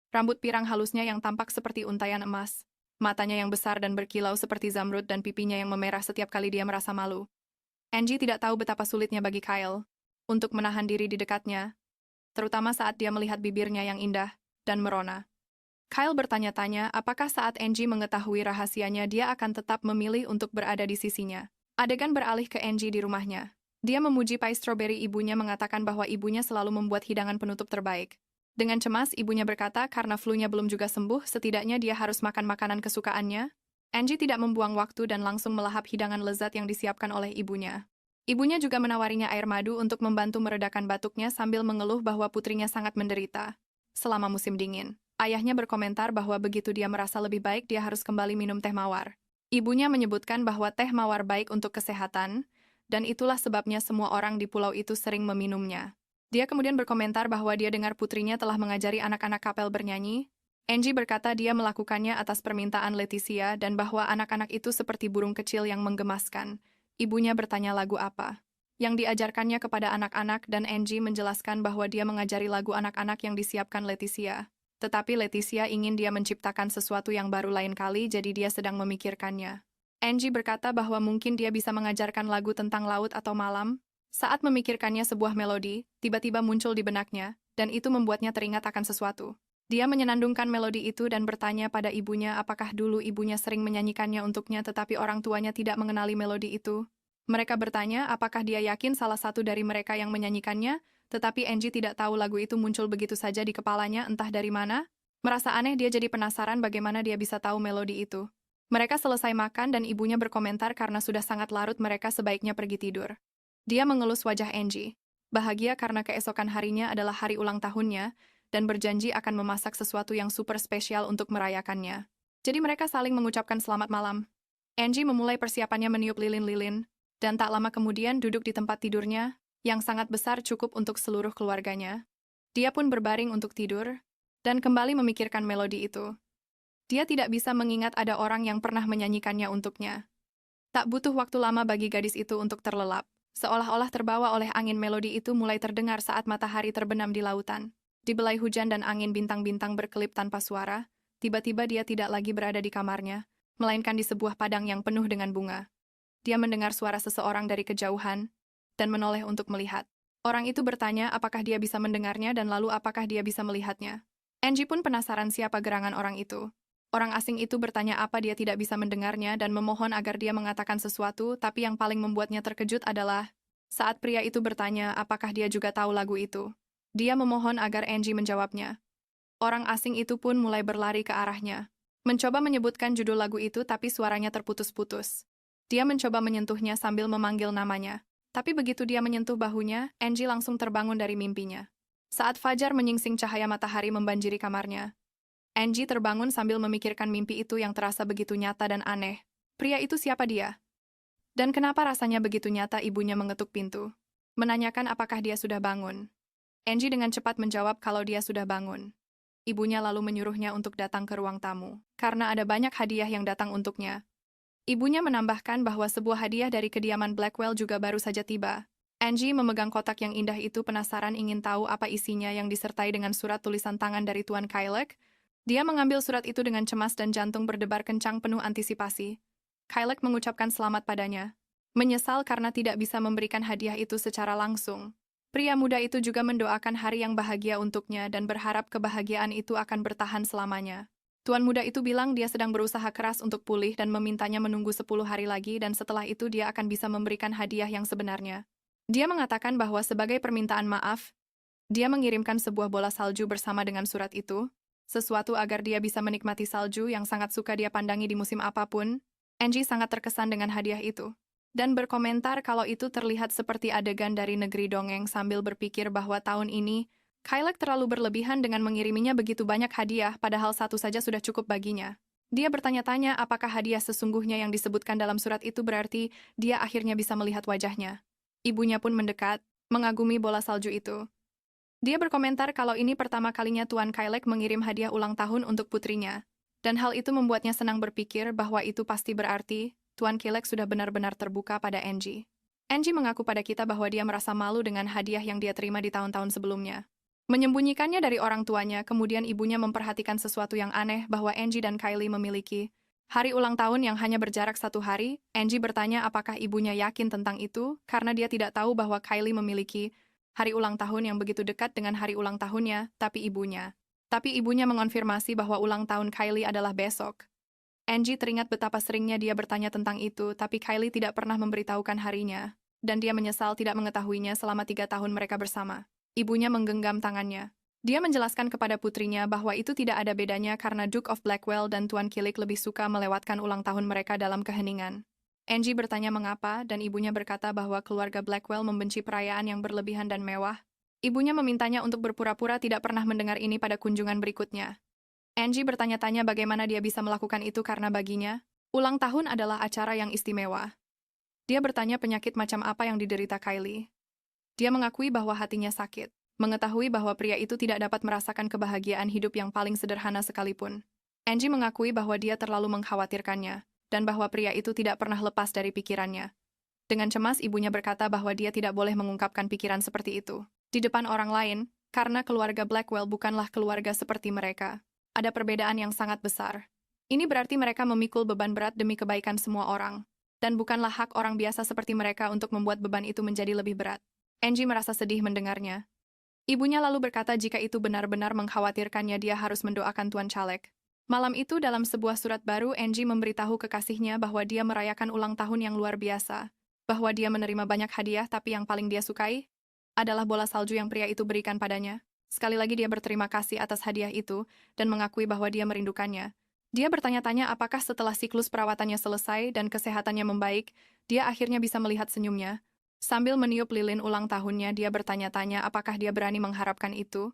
rambut pirang halusnya yang tampak seperti untaian emas, matanya yang besar dan berkilau seperti zamrud dan pipinya yang memerah setiap kali dia merasa malu. Angie tidak tahu betapa sulitnya bagi Kyle untuk menahan diri di dekatnya, terutama saat dia melihat bibirnya yang indah dan merona. Kyle bertanya-tanya apakah saat Angie mengetahui rahasianya dia akan tetap memilih untuk berada di sisinya. Adegan beralih ke Angie di rumahnya. Dia memuji pie strawberry ibunya mengatakan bahwa ibunya selalu membuat hidangan penutup terbaik. Dengan cemas, ibunya berkata karena flu-nya belum juga sembuh, setidaknya dia harus makan makanan kesukaannya. Angie tidak membuang waktu dan langsung melahap hidangan lezat yang disiapkan oleh ibunya. Ibunya juga menawarinya air madu untuk membantu meredakan batuknya sambil mengeluh bahwa putrinya sangat menderita selama musim dingin. Ayahnya berkomentar bahwa begitu dia merasa lebih baik, dia harus kembali minum teh mawar. Ibunya menyebutkan bahwa teh mawar baik untuk kesehatan, dan itulah sebabnya semua orang di pulau itu sering meminumnya. Dia kemudian berkomentar bahwa dia dengar putrinya telah mengajari anak-anak kapel bernyanyi. Angie berkata dia melakukannya atas permintaan Leticia dan bahwa anak-anak itu seperti burung kecil yang menggemaskan. Ibunya bertanya lagu apa yang diajarkannya kepada anak-anak dan Angie menjelaskan bahwa dia mengajari lagu anak-anak yang disiapkan Leticia. Tetapi Leticia ingin dia menciptakan sesuatu yang baru lain kali, jadi dia sedang memikirkannya. Angie berkata bahwa mungkin dia bisa mengajarkan lagu tentang laut atau malam. Saat memikirkannya sebuah melodi, tiba-tiba muncul di benaknya, dan itu membuatnya teringat akan sesuatu. Dia menyenandungkan melodi itu dan bertanya pada ibunya apakah dulu ibunya sering menyanyikannya untuknya tetapi orang tuanya tidak mengenali melodi itu. Mereka bertanya apakah dia yakin salah satu dari mereka yang menyanyikannya, tetapi Angie tidak tahu lagu itu muncul begitu saja di kepalanya entah dari mana. Merasa aneh dia jadi penasaran bagaimana dia bisa tahu melodi itu. Mereka selesai makan dan ibunya berkomentar karena sudah sangat larut mereka sebaiknya pergi tidur. Dia mengelus wajah Angie. Bahagia karena keesokan harinya adalah hari ulang tahunnya, dan berjanji akan memasak sesuatu yang super spesial untuk merayakannya. Jadi mereka saling mengucapkan selamat malam. Angie memulai persiapannya meniup lilin-lilin, dan tak lama kemudian duduk di tempat tidurnya, yang sangat besar cukup untuk seluruh keluarganya. Dia pun berbaring untuk tidur, dan kembali memikirkan melodi itu. Dia tidak bisa mengingat ada orang yang pernah menyanyikannya untuknya. Tak butuh waktu lama bagi gadis itu untuk terlelap. Seolah-olah terbawa oleh angin, melodi itu mulai terdengar saat matahari terbenam di lautan. Di belai hujan dan angin, bintang-bintang berkelip tanpa suara. Tiba-tiba dia tidak lagi berada di kamarnya, melainkan di sebuah padang yang penuh dengan bunga. Dia mendengar suara seseorang dari kejauhan, dan menoleh untuk melihat. Orang itu bertanya apakah dia bisa mendengarnya dan lalu apakah dia bisa melihatnya. Angie pun penasaran siapa gerangan orang itu. Orang asing itu bertanya apa dia tidak bisa mendengarnya dan memohon agar dia mengatakan sesuatu, tapi yang paling membuatnya terkejut adalah saat pria itu bertanya apakah dia juga tahu lagu itu. Dia memohon agar Angie menjawabnya. Orang asing itu pun mulai berlari ke arahnya. Mencoba menyebutkan judul lagu itu tapi suaranya terputus-putus. Dia mencoba menyentuhnya sambil memanggil namanya. Tapi begitu dia menyentuh bahunya, Angie langsung terbangun dari mimpinya. Saat fajar menyingsing cahaya matahari membanjiri kamarnya, Angie terbangun sambil memikirkan mimpi itu yang terasa begitu nyata dan aneh. Pria itu siapa dia? Dan kenapa rasanya begitu nyata ibunya mengetuk pintu? Menanyakan apakah dia sudah bangun. Angie dengan cepat menjawab kalau dia sudah bangun. Ibunya lalu menyuruhnya untuk datang ke ruang tamu, karena ada banyak hadiah yang datang untuknya. Ibunya menambahkan bahwa sebuah hadiah dari kediaman Blackwell juga baru saja tiba. Angie memegang kotak yang indah itu penasaran ingin tahu apa isinya yang disertai dengan surat tulisan tangan dari Tuan Kylek. Dia mengambil surat itu dengan cemas dan jantung berdebar kencang penuh antisipasi. Kylek mengucapkan selamat padanya. Menyesal karena tidak bisa memberikan hadiah itu secara langsung. Pria muda itu juga mendoakan hari yang bahagia untuknya dan berharap kebahagiaan itu akan bertahan selamanya. Tuan muda itu bilang dia sedang berusaha keras untuk pulih dan memintanya menunggu 10 hari lagi dan setelah itu dia akan bisa memberikan hadiah yang sebenarnya. Dia mengatakan bahwa sebagai permintaan maaf, dia mengirimkan sebuah bola salju bersama dengan surat itu, sesuatu agar dia bisa menikmati salju yang sangat suka dia pandangi di musim apapun. Angie sangat terkesan dengan hadiah itu, dan berkomentar kalau itu terlihat seperti adegan dari negeri dongeng sambil berpikir bahwa tahun ini, Kylek terlalu berlebihan dengan mengiriminya begitu banyak hadiah padahal satu saja sudah cukup baginya. Dia bertanya-tanya apakah hadiah sesungguhnya yang disebutkan dalam surat itu berarti dia akhirnya bisa melihat wajahnya. Ibunya pun mendekat, mengagumi bola salju itu. Dia berkomentar kalau ini pertama kalinya Tuan Kylek mengirim hadiah ulang tahun untuk putrinya, dan hal itu membuatnya senang berpikir bahwa itu pasti berarti Tuan Kylek sudah benar-benar terbuka pada Angie. Angie mengaku pada kita bahwa dia merasa malu dengan hadiah yang dia terima di tahun-tahun sebelumnya. Menyembunyikannya dari orang tuanya, kemudian ibunya memperhatikan sesuatu yang aneh bahwa Angie dan Kylie memiliki hari ulang tahun yang hanya berjarak 1 hari. Angie bertanya apakah ibunya yakin tentang itu, karena dia tidak tahu bahwa Kylie memiliki hari ulang tahun yang begitu dekat dengan hari ulang tahunnya, tapi ibunya mengonfirmasi bahwa ulang tahun Kylie adalah besok. Angie teringat betapa seringnya dia bertanya tentang itu, tapi Kylie tidak pernah memberitahukan harinya, dan dia menyesal tidak mengetahuinya selama 3 tahun mereka bersama. Ibunya menggenggam tangannya. Dia menjelaskan kepada putrinya bahwa itu tidak ada bedanya karena Duke of Blackwell dan Tuan Kylek lebih suka melewatkan ulang tahun mereka dalam keheningan. Angie bertanya mengapa, dan ibunya berkata bahwa keluarga Blackwell membenci perayaan yang berlebihan dan mewah. Ibunya memintanya untuk berpura-pura tidak pernah mendengar ini pada kunjungan berikutnya. Angie bertanya-tanya bagaimana dia bisa melakukan itu karena baginya, ulang tahun adalah acara yang istimewa. Dia bertanya penyakit macam apa yang diderita Kylie. Dia mengakui bahwa hatinya sakit, mengetahui bahwa pria itu tidak dapat merasakan kebahagiaan hidup yang paling sederhana sekalipun. Angie mengakui bahwa dia terlalu mengkhawatirkannya, dan bahwa pria itu tidak pernah lepas dari pikirannya. Dengan cemas ibunya berkata bahwa dia tidak boleh mengungkapkan pikiran seperti itu di depan orang lain, karena keluarga Blackwell bukanlah keluarga seperti mereka. Ada perbedaan yang sangat besar. Ini berarti mereka memikul beban berat demi kebaikan semua orang, dan bukanlah hak orang biasa seperti mereka untuk membuat beban itu menjadi lebih berat. Angie merasa sedih mendengarnya. Ibunya lalu berkata jika itu benar-benar mengkhawatirkannya dia harus mendoakan Tuan Kylek. Malam itu dalam sebuah surat baru Angie memberitahu kekasihnya bahwa dia merayakan ulang tahun yang luar biasa, bahwa dia menerima banyak hadiah tapi yang paling dia sukai adalah bola salju yang pria itu berikan padanya. Sekali lagi dia berterima kasih atas hadiah itu dan mengakui bahwa dia merindukannya. Dia bertanya-tanya apakah setelah siklus perawatannya selesai dan kesehatannya membaik, dia akhirnya bisa melihat senyumnya. Sambil meniup lilin ulang tahunnya, dia bertanya-tanya apakah dia berani mengharapkan itu.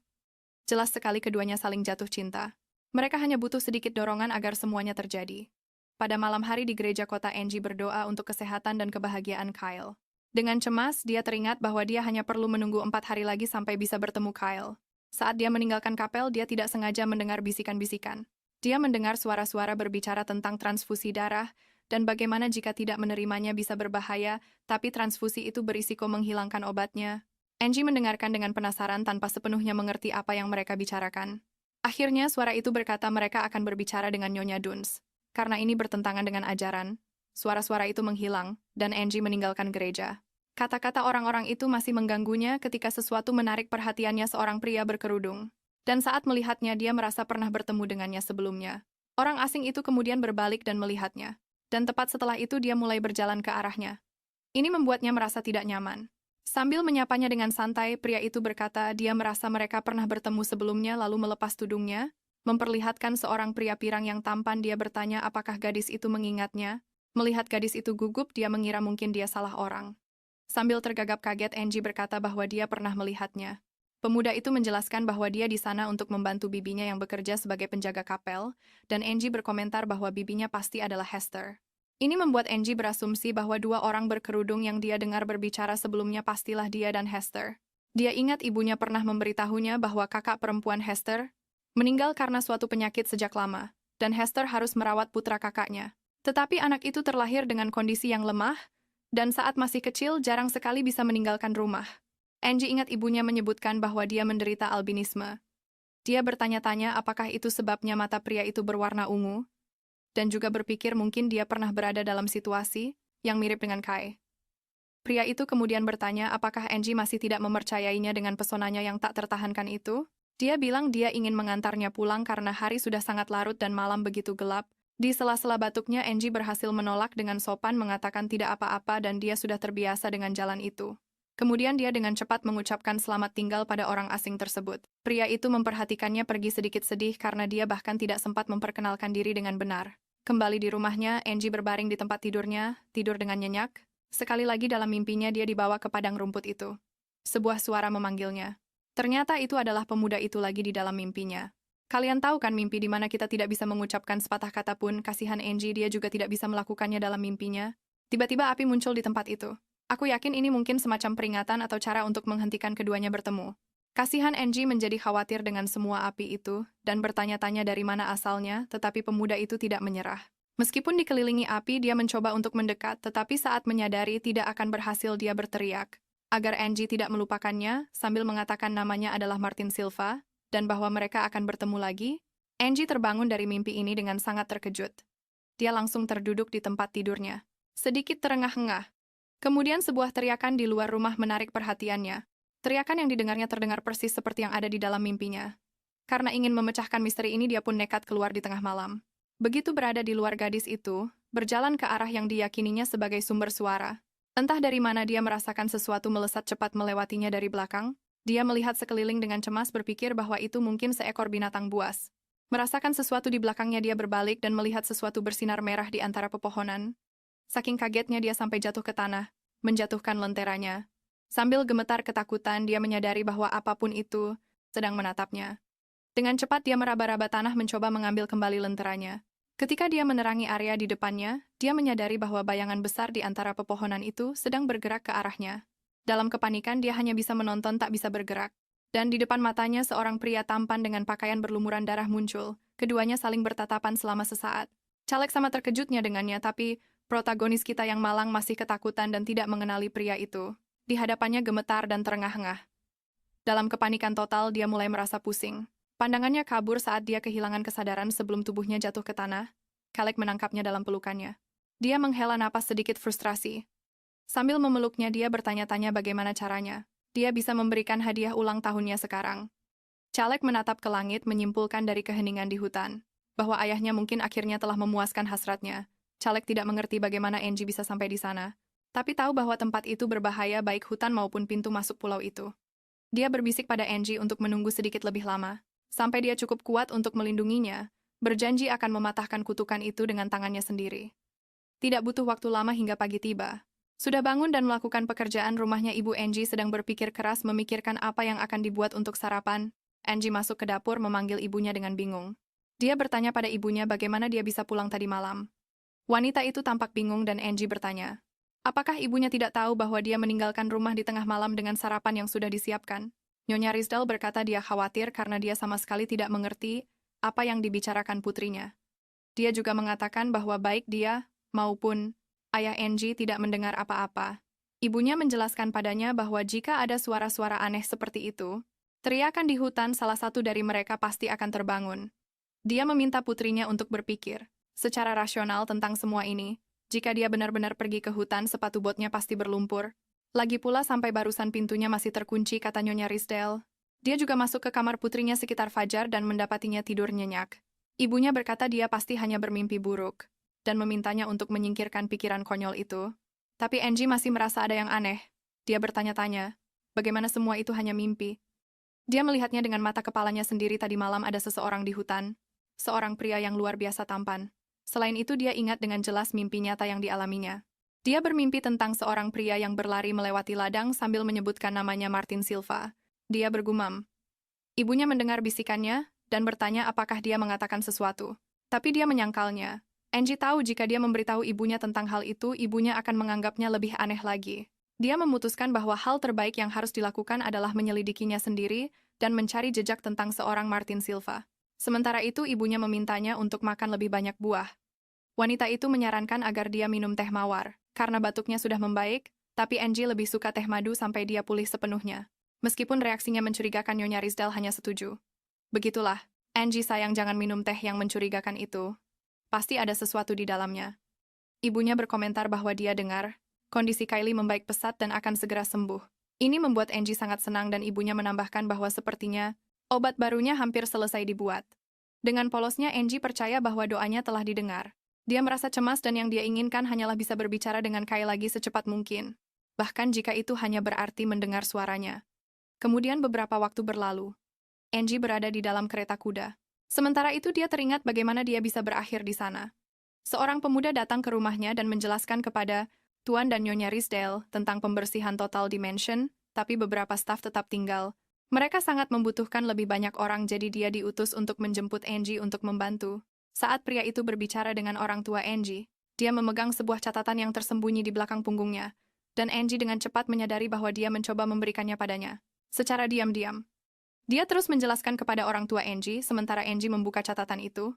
Jelas sekali keduanya saling jatuh cinta. Mereka hanya butuh sedikit dorongan agar semuanya terjadi. Pada malam hari di gereja kota, Angie berdoa untuk kesehatan dan kebahagiaan Kyle. Dengan cemas, dia teringat bahwa dia hanya perlu menunggu 4 hari lagi sampai bisa bertemu Kyle. Saat dia meninggalkan kapel, dia tidak sengaja mendengar bisikan-bisikan. Dia mendengar suara-suara berbicara tentang transfusi darah, dan bagaimana jika tidak menerimanya bisa berbahaya, tapi transfusi itu berisiko menghilangkan obatnya. Angie mendengarkan dengan penasaran tanpa sepenuhnya mengerti apa yang mereka bicarakan. Akhirnya suara itu berkata mereka akan berbicara dengan Nyonya Duns. Karena ini bertentangan dengan ajaran, suara-suara itu menghilang, dan Angie meninggalkan gereja. Kata-kata orang-orang itu masih mengganggunya ketika sesuatu menarik perhatiannya seorang pria berkerudung. Dan saat melihatnya dia merasa pernah bertemu dengannya sebelumnya. Orang asing itu kemudian berbalik dan melihatnya. Dan tepat setelah itu dia mulai berjalan ke arahnya. Ini membuatnya merasa tidak nyaman. Sambil menyapanya dengan santai, pria itu berkata dia merasa mereka pernah bertemu sebelumnya lalu melepas tudungnya, memperlihatkan seorang pria pirang yang tampan. Dia bertanya apakah gadis itu mengingatnya. Melihat gadis itu gugup, dia mengira mungkin dia salah orang. Sambil tergagap kaget, Angie berkata bahwa dia pernah melihatnya. Pemuda itu menjelaskan bahwa dia di sana untuk membantu bibinya yang bekerja sebagai penjaga kapel, dan Angie berkomentar bahwa bibinya pasti adalah Hester. Ini membuat Angie berasumsi bahwa dua orang berkerudung yang dia dengar berbicara sebelumnya pastilah dia dan Hester. Dia ingat ibunya pernah memberitahunya bahwa kakak perempuan Hester meninggal karena suatu penyakit sejak lama, dan Hester harus merawat putra kakaknya. Tetapi anak itu terlahir dengan kondisi yang lemah, dan saat masih kecil jarang sekali bisa meninggalkan rumah. Angie ingat ibunya menyebutkan bahwa dia menderita albinisme. Dia bertanya-tanya apakah itu sebabnya mata pria itu berwarna ungu, dan juga berpikir mungkin dia pernah berada dalam situasi yang mirip dengan Kai. Pria itu kemudian bertanya apakah Angie masih tidak mempercayainya dengan pesonanya yang tak tertahankan itu. Dia bilang dia ingin mengantarnya pulang karena hari sudah sangat larut dan malam begitu gelap. Di sela-sela batuknya, Angie berhasil menolak dengan sopan mengatakan tidak apa-apa dan dia sudah terbiasa dengan jalan itu. Kemudian dia dengan cepat mengucapkan selamat tinggal pada orang asing tersebut. Pria itu memperhatikannya pergi sedikit sedih karena dia bahkan tidak sempat memperkenalkan diri dengan benar. Kembali di rumahnya, Angie berbaring di tempat tidurnya, tidur dengan nyenyak. Sekali lagi dalam mimpinya dia dibawa ke padang rumput itu. Sebuah suara memanggilnya. Ternyata itu adalah pemuda itu lagi di dalam mimpinya. Kalian tahu kan mimpi di mana kita tidak bisa mengucapkan sepatah kata pun, kasihan Angie dia juga tidak bisa melakukannya dalam mimpinya. Tiba-tiba api muncul di tempat itu. Aku yakin ini mungkin semacam peringatan atau cara untuk menghentikan keduanya bertemu. Kasihan Angie menjadi khawatir dengan semua api itu, dan bertanya-tanya dari mana asalnya, tetapi pemuda itu tidak menyerah. Meskipun dikelilingi api, dia mencoba untuk mendekat, tetapi saat menyadari tidak akan berhasil dia berteriak. Agar Angie tidak melupakannya, sambil mengatakan namanya adalah Martin Silva, dan bahwa mereka akan bertemu lagi, Angie terbangun dari mimpi ini dengan sangat terkejut. Dia langsung terduduk di tempat tidurnya. Sedikit terengah-engah. Kemudian sebuah teriakan di luar rumah menarik perhatiannya. Teriakan yang didengarnya terdengar persis seperti yang ada di dalam mimpinya. Karena ingin memecahkan misteri ini, dia pun nekat keluar di tengah malam. Begitu berada di luar, gadis itu berjalan ke arah yang diyakininya sebagai sumber suara. Entah dari mana dia merasakan sesuatu melesat cepat melewatinya dari belakang. Dia melihat sekeliling dengan cemas berpikir bahwa itu mungkin seekor binatang buas. Merasakan sesuatu di belakangnya, dia berbalik dan melihat sesuatu bersinar merah di antara pepohonan. Saking kagetnya dia sampai jatuh ke tanah, menjatuhkan lenteranya. Sambil gemetar ketakutan, dia menyadari bahwa apapun itu sedang menatapnya. Dengan cepat dia meraba-raba tanah mencoba mengambil kembali lenteranya. Ketika dia menerangi area di depannya, dia menyadari bahwa bayangan besar di antara pepohonan itu sedang bergerak ke arahnya. Dalam kepanikan, dia hanya bisa menonton tak bisa bergerak. Dan di depan matanya seorang pria tampan dengan pakaian berlumuran darah muncul. Keduanya saling bertatapan selama sesaat. Caleg sama terkejutnya dengannya, tapi protagonis kita yang malang masih ketakutan dan tidak mengenali pria itu. Di hadapannya gemetar dan terengah-engah. Dalam kepanikan total, dia mulai merasa pusing. Pandangannya kabur saat dia kehilangan kesadaran sebelum tubuhnya jatuh ke tanah. Caleg menangkapnya dalam pelukannya. Dia menghela napas sedikit frustrasi. Sambil memeluknya, dia bertanya-tanya bagaimana caranya. Dia bisa memberikan hadiah ulang tahunnya sekarang. Caleg menatap ke langit menyimpulkan dari keheningan di hutan, bahwa ayahnya mungkin akhirnya telah memuaskan hasratnya. Caleg tidak mengerti bagaimana Angie bisa sampai di sana, tapi tahu bahwa tempat itu berbahaya baik hutan maupun pintu masuk pulau itu. Dia berbisik pada Angie untuk menunggu sedikit lebih lama, sampai dia cukup kuat untuk melindunginya, berjanji akan mematahkan kutukan itu dengan tangannya sendiri. Tidak butuh waktu lama hingga pagi tiba. Sudah bangun dan melakukan pekerjaan rumahnya, ibu Angie sedang berpikir keras memikirkan apa yang akan dibuat untuk sarapan. Angie masuk ke dapur memanggil ibunya dengan bingung. Dia bertanya pada ibunya bagaimana dia bisa pulang tadi malam. Wanita itu tampak bingung dan Angie bertanya, apakah ibunya tidak tahu bahwa dia meninggalkan rumah di tengah malam dengan sarapan yang sudah disiapkan? Nyonya Rizdal berkata dia khawatir karena dia sama sekali tidak mengerti apa yang dibicarakan putrinya. Dia juga mengatakan bahwa baik dia maupun ayah Angie tidak mendengar apa-apa. Ibunya menjelaskan padanya bahwa jika ada suara-suara aneh seperti itu, teriakan di hutan salah satu dari mereka pasti akan terbangun. Dia meminta putrinya untuk berpikir secara rasional tentang semua ini. Jika dia benar-benar pergi ke hutan, sepatu botnya pasti berlumpur. Lagi pula sampai barusan pintunya masih terkunci, kata Nyonya Rizdal. Dia juga masuk ke kamar putrinya sekitar fajar dan mendapatinya tidur nyenyak. Ibunya berkata dia pasti hanya bermimpi buruk, dan memintanya untuk menyingkirkan pikiran konyol itu. Tapi Angie masih merasa ada yang aneh. Dia bertanya-tanya, bagaimana semua itu hanya mimpi. Dia melihatnya dengan mata kepalanya sendiri tadi malam ada seseorang di hutan. Seorang pria yang luar biasa tampan. Selain itu dia ingat dengan jelas mimpi nyata yang dialaminya. Dia bermimpi tentang seorang pria yang berlari melewati ladang sambil menyebutkan namanya Martin Silva. Dia bergumam. Ibunya mendengar bisikannya dan bertanya apakah dia mengatakan sesuatu. Tapi dia menyangkalnya. Angie tahu jika dia memberitahu ibunya tentang hal itu, ibunya akan menganggapnya lebih aneh lagi. Dia memutuskan bahwa hal terbaik yang harus dilakukan adalah menyelidikinya sendiri dan mencari jejak tentang seorang Martin Silva. Sementara itu ibunya memintanya untuk makan lebih banyak buah. Wanita itu menyarankan agar dia minum teh mawar. Karena batuknya sudah membaik, tapi Angie lebih suka teh madu sampai dia pulih sepenuhnya. Meskipun reaksinya mencurigakan, Nyonya Rizdal hanya setuju. Begitulah, Angie sayang jangan minum teh yang mencurigakan itu. Pasti ada sesuatu di dalamnya. Ibunya berkomentar bahwa dia dengar, kondisi Kylie membaik pesat dan akan segera sembuh. Ini membuat Angie sangat senang dan ibunya menambahkan bahwa sepertinya obat barunya hampir selesai dibuat. Dengan polosnya Angie percaya bahwa doanya telah didengar. Dia merasa cemas dan yang dia inginkan hanyalah bisa berbicara dengan Kai lagi secepat mungkin. Bahkan jika itu hanya berarti mendengar suaranya. Kemudian beberapa waktu berlalu. Angie berada di dalam kereta kuda. Sementara itu dia teringat bagaimana dia bisa berakhir di sana. Seorang pemuda datang ke rumahnya dan menjelaskan kepada Tuan dan Nyonya Rizdale tentang pembersihan total di mansion, tapi beberapa staf tetap tinggal. Mereka sangat membutuhkan lebih banyak orang jadi dia diutus untuk menjemput Angie untuk membantu. Saat pria itu berbicara dengan orang tua Angie, dia memegang sebuah catatan yang tersembunyi di belakang punggungnya, dan Angie dengan cepat menyadari bahwa dia mencoba memberikannya padanya. Secara diam-diam. Dia terus menjelaskan kepada orang tua Angie, sementara Angie membuka catatan itu.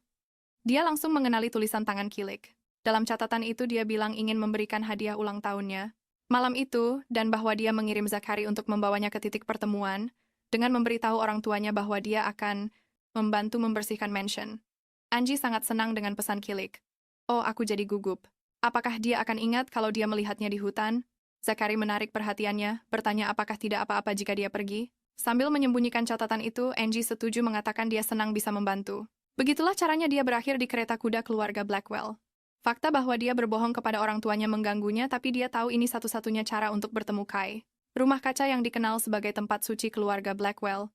Dia langsung mengenali tulisan tangan Kilik. Dalam catatan itu dia bilang ingin memberikan hadiah ulang tahunnya. Malam itu, dan bahwa dia mengirim Zakari untuk membawanya ke titik pertemuan, dengan memberitahu orang tuanya bahwa dia akan membantu membersihkan mansion. Angie sangat senang dengan pesan Kilik. Oh, aku jadi gugup. Apakah dia akan ingat kalau dia melihatnya di hutan? Zakari menarik perhatiannya, bertanya apakah tidak apa-apa jika dia pergi. Sambil menyembunyikan catatan itu, Angie setuju mengatakan dia senang bisa membantu. Begitulah caranya dia berakhir di kereta kuda keluarga Blackwell. Fakta bahwa dia berbohong kepada orang tuanya mengganggunya, tapi dia tahu ini satu-satunya cara untuk bertemu Kai. Rumah kaca yang dikenal sebagai tempat suci keluarga Blackwell.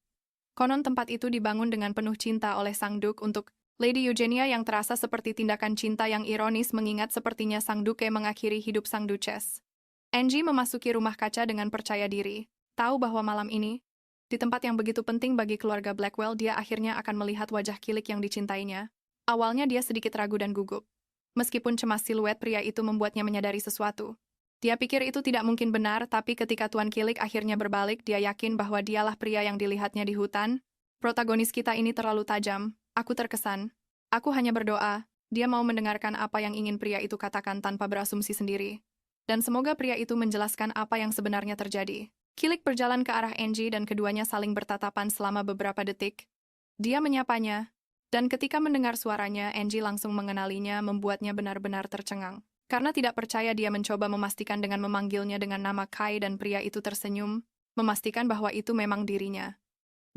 Konon tempat itu dibangun dengan penuh cinta oleh Sang Duke untuk Lady Eugenia yang terasa seperti tindakan cinta yang ironis mengingat sepertinya Sang Duke mengakhiri hidup Sang Duchess. Angie memasuki rumah kaca dengan percaya diri, tahu bahwa malam ini, di tempat yang begitu penting bagi keluarga Blackwell, dia akhirnya akan melihat wajah Kilik yang dicintainya. Awalnya dia sedikit ragu dan gugup. Meskipun cemas siluet pria itu membuatnya menyadari sesuatu. Dia pikir itu tidak mungkin benar, tapi ketika Tuan Kilik akhirnya berbalik, dia yakin bahwa dialah pria yang dilihatnya di hutan. Protagonis kita ini terlalu tajam. Aku terkesan. Aku hanya berdoa, dia mau mendengarkan apa yang ingin pria itu katakan tanpa berasumsi sendiri. Dan semoga pria itu menjelaskan apa yang sebenarnya terjadi. Kilik berjalan ke arah Angie dan keduanya saling bertatapan selama beberapa detik. Dia menyapanya, dan ketika mendengar suaranya, Angie langsung mengenalinya, membuatnya benar-benar tercengang. Karena tidak percaya, dia mencoba memastikan dengan memanggilnya dengan nama Kai dan pria itu tersenyum, memastikan bahwa itu memang dirinya.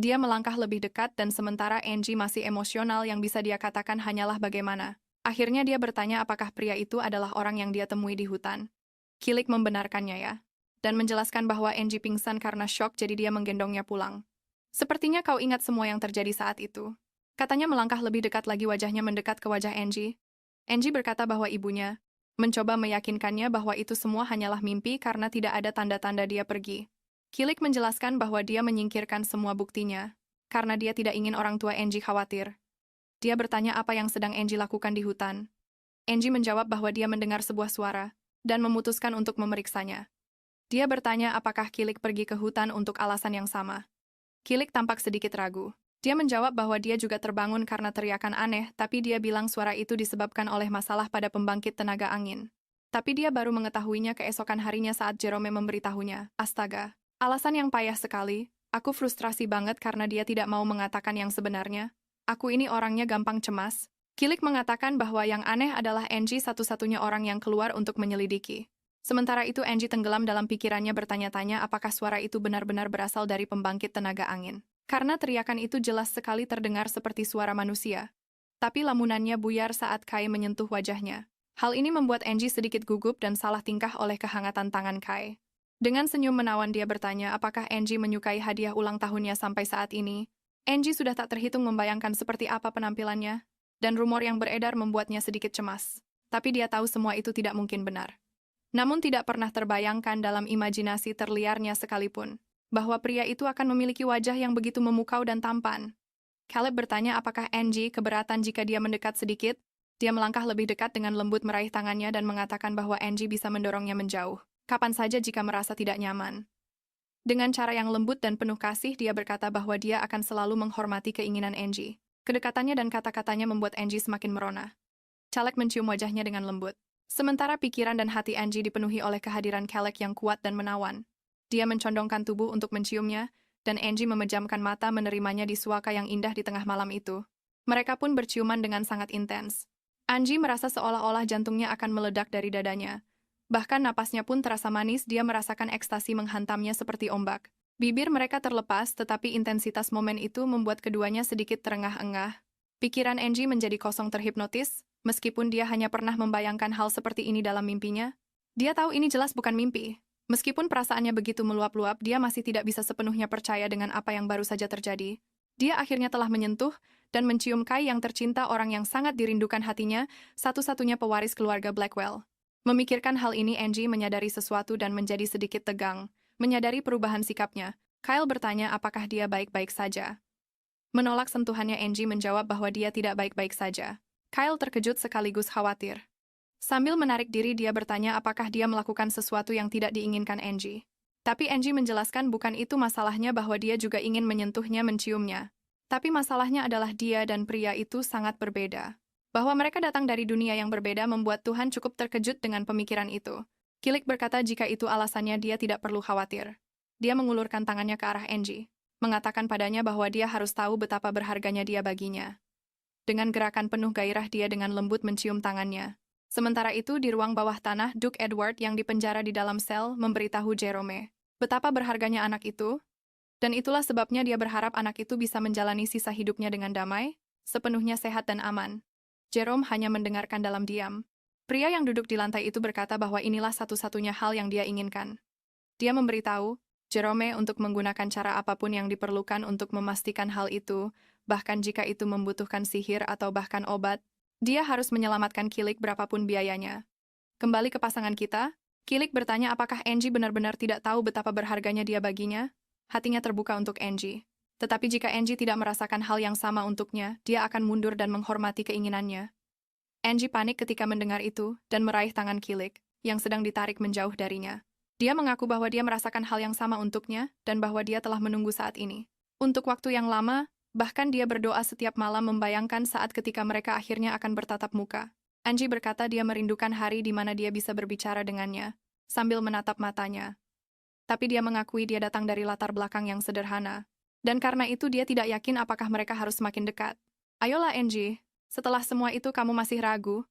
Dia melangkah lebih dekat dan sementara Angie masih emosional, yang bisa dia katakan hanyalah bagaimana. Akhirnya dia bertanya apakah pria itu adalah orang yang dia temui di hutan. Kilik membenarkannya ya, dan menjelaskan bahwa Angie pingsan karena syok jadi dia menggendongnya pulang. Sepertinya kau ingat semua yang terjadi saat itu. Katanya melangkah lebih dekat lagi, wajahnya mendekat ke wajah Angie. Angie berkata bahwa ibunya mencoba meyakinkannya bahwa itu semua hanyalah mimpi karena tidak ada tanda-tanda dia pergi. Kilik menjelaskan bahwa dia menyingkirkan semua buktinya, karena dia tidak ingin orang tua Angie khawatir. Dia bertanya apa yang sedang Angie lakukan di hutan. Angie menjawab bahwa dia mendengar sebuah suara, dan memutuskan untuk memeriksanya. Dia bertanya apakah Kilik pergi ke hutan untuk alasan yang sama. Kilik tampak sedikit ragu. Dia menjawab bahwa dia juga terbangun karena teriakan aneh, tapi dia bilang suara itu disebabkan oleh masalah pada pembangkit tenaga angin. Tapi dia baru mengetahuinya keesokan harinya saat Jerome memberitahunya. Astaga. Alasan yang payah sekali. Aku frustrasi banget karena dia tidak mau mengatakan yang sebenarnya. Aku ini orangnya gampang cemas. Kilik mengatakan bahwa yang aneh adalah Angie satu-satunya orang yang keluar untuk menyelidiki. Sementara itu Angie tenggelam dalam pikirannya, bertanya-tanya apakah suara itu benar-benar berasal dari pembangkit tenaga angin. Karena teriakan itu jelas sekali terdengar seperti suara manusia. Tapi lamunannya buyar saat Kai menyentuh wajahnya. Hal ini membuat Angie sedikit gugup dan salah tingkah oleh kehangatan tangan Kai. Dengan senyum menawan dia bertanya apakah Angie menyukai hadiah ulang tahunnya sampai saat ini. Angie sudah tak terhitung membayangkan seperti apa penampilannya, dan rumor yang beredar membuatnya sedikit cemas. Tapi dia tahu semua itu tidak mungkin benar. Namun tidak pernah terbayangkan dalam imajinasi terliarnya sekalipun, bahwa pria itu akan memiliki wajah yang begitu memukau dan tampan. Caleb bertanya apakah Angie keberatan jika dia mendekat sedikit. Dia melangkah lebih dekat dengan lembut meraih tangannya dan mengatakan bahwa Angie bisa mendorongnya menjauh, kapan saja jika merasa tidak nyaman. Dengan cara yang lembut dan penuh kasih, dia berkata bahwa dia akan selalu menghormati keinginan Angie. Kedekatannya dan kata-katanya membuat Angie semakin merona. Caleb mencium wajahnya dengan lembut. Sementara pikiran dan hati Angie dipenuhi oleh kehadiran Caleb yang kuat dan menawan. Dia mencondongkan tubuh untuk menciumnya, dan Angie memejamkan mata menerimanya di suaka yang indah di tengah malam itu. Mereka pun berciuman dengan sangat intens. Angie merasa seolah-olah jantungnya akan meledak dari dadanya. Bahkan napasnya pun terasa manis, dia merasakan ekstasi menghantamnya seperti ombak. Bibir mereka terlepas, tetapi intensitas momen itu membuat keduanya sedikit terengah-engah. Pikiran Angie menjadi kosong terhipnotis, meskipun dia hanya pernah membayangkan hal seperti ini dalam mimpinya. Dia tahu ini jelas bukan mimpi. Meskipun perasaannya begitu meluap-luap, dia masih tidak bisa sepenuhnya percaya dengan apa yang baru saja terjadi. Dia akhirnya telah menyentuh dan mencium Kai yang tercinta, orang yang sangat dirindukan hatinya, satu-satunya pewaris keluarga Blackwell. Memikirkan hal ini, Angie menyadari sesuatu dan menjadi sedikit tegang. Menyadari perubahan sikapnya, Kyle bertanya apakah dia baik-baik saja. Menolak sentuhannya, Angie menjawab bahwa dia tidak baik-baik saja. Kyle terkejut sekaligus khawatir. Sambil menarik diri, dia bertanya apakah dia melakukan sesuatu yang tidak diinginkan Angie. Tapi Angie menjelaskan bukan itu masalahnya, bahwa dia juga ingin menyentuhnya, menciumnya. Tapi masalahnya adalah dia dan pria itu sangat berbeda. Bahwa mereka datang dari dunia yang berbeda membuat Tuhan cukup terkejut dengan pemikiran itu. Kilik berkata jika itu alasannya dia tidak perlu khawatir. Dia mengulurkan tangannya ke arah Angie, mengatakan padanya bahwa dia harus tahu betapa berharganya dia baginya. Dengan gerakan penuh gairah dia dengan lembut mencium tangannya. Sementara itu di ruang bawah tanah, Duke Edward yang dipenjara di dalam sel memberitahu Jerome betapa berharganya anak itu, dan itulah sebabnya dia berharap anak itu bisa menjalani sisa hidupnya dengan damai, sepenuhnya sehat dan aman. Jerome hanya mendengarkan dalam diam. Pria yang duduk di lantai itu berkata bahwa inilah satu-satunya hal yang dia inginkan. Dia memberitahu Jerome untuk menggunakan cara apapun yang diperlukan untuk memastikan hal itu, bahkan jika itu membutuhkan sihir atau bahkan obat, dia harus menyelamatkan Kilik berapapun biayanya. Kembali ke pasangan kita, Kilik bertanya apakah Angie benar-benar tidak tahu betapa berharganya dia baginya. Hatinya terbuka untuk Angie. Tetapi jika Angie tidak merasakan hal yang sama untuknya, dia akan mundur dan menghormati keinginannya. Angie panik ketika mendengar itu dan meraih tangan Kilik, yang sedang ditarik menjauh darinya. Dia mengaku bahwa dia merasakan hal yang sama untuknya dan bahwa dia telah menunggu saat ini. Untuk waktu yang lama, bahkan dia berdoa setiap malam membayangkan saat ketika mereka akhirnya akan bertatap muka. Angie berkata dia merindukan hari di mana dia bisa berbicara dengannya, sambil menatap matanya. Tapi dia mengakui dia datang dari latar belakang yang sederhana. Dan karena itu dia tidak yakin apakah mereka harus semakin dekat. Ayolah Angie, setelah semua itu kamu masih ragu?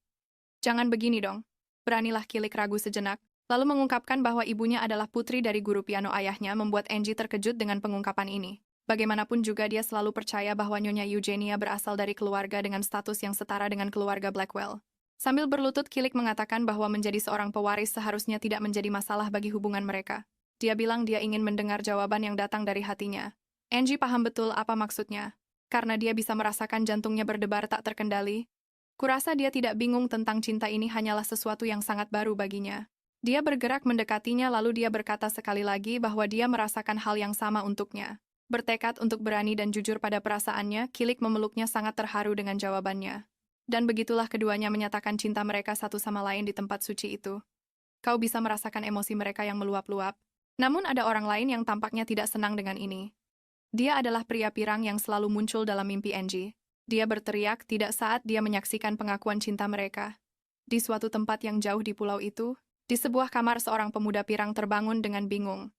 Jangan begini dong. Beranilah Kilik ragu sejenak, lalu mengungkapkan bahwa ibunya adalah putri dari guru piano ayahnya, membuat Angie terkejut dengan pengungkapan ini. Bagaimanapun juga dia selalu percaya bahwa Nyonya Eugenia berasal dari keluarga dengan status yang setara dengan keluarga Blackwell. Sambil berlutut, Kilik mengatakan bahwa menjadi seorang pewaris seharusnya tidak menjadi masalah bagi hubungan mereka. Dia bilang dia ingin mendengar jawaban yang datang dari hatinya. Angie paham betul apa maksudnya. Karena dia bisa merasakan jantungnya berdebar tak terkendali. Kurasa dia tidak bingung tentang cinta ini hanyalah sesuatu yang sangat baru baginya. Dia bergerak mendekatinya lalu dia berkata sekali lagi bahwa dia merasakan hal yang sama untuknya. Bertekad untuk berani dan jujur pada perasaannya, Kilik memeluknya sangat terharu dengan jawabannya. Dan begitulah keduanya menyatakan cinta mereka satu sama lain di tempat suci itu. Kau bisa merasakan emosi mereka yang meluap-luap. Namun ada orang lain yang tampaknya tidak senang dengan ini. Dia adalah pria pirang yang selalu muncul dalam mimpi Angie. Dia berteriak tidak saat dia menyaksikan pengakuan cinta mereka. Di suatu tempat yang jauh di pulau itu, di sebuah kamar seorang pemuda pirang terbangun dengan bingung.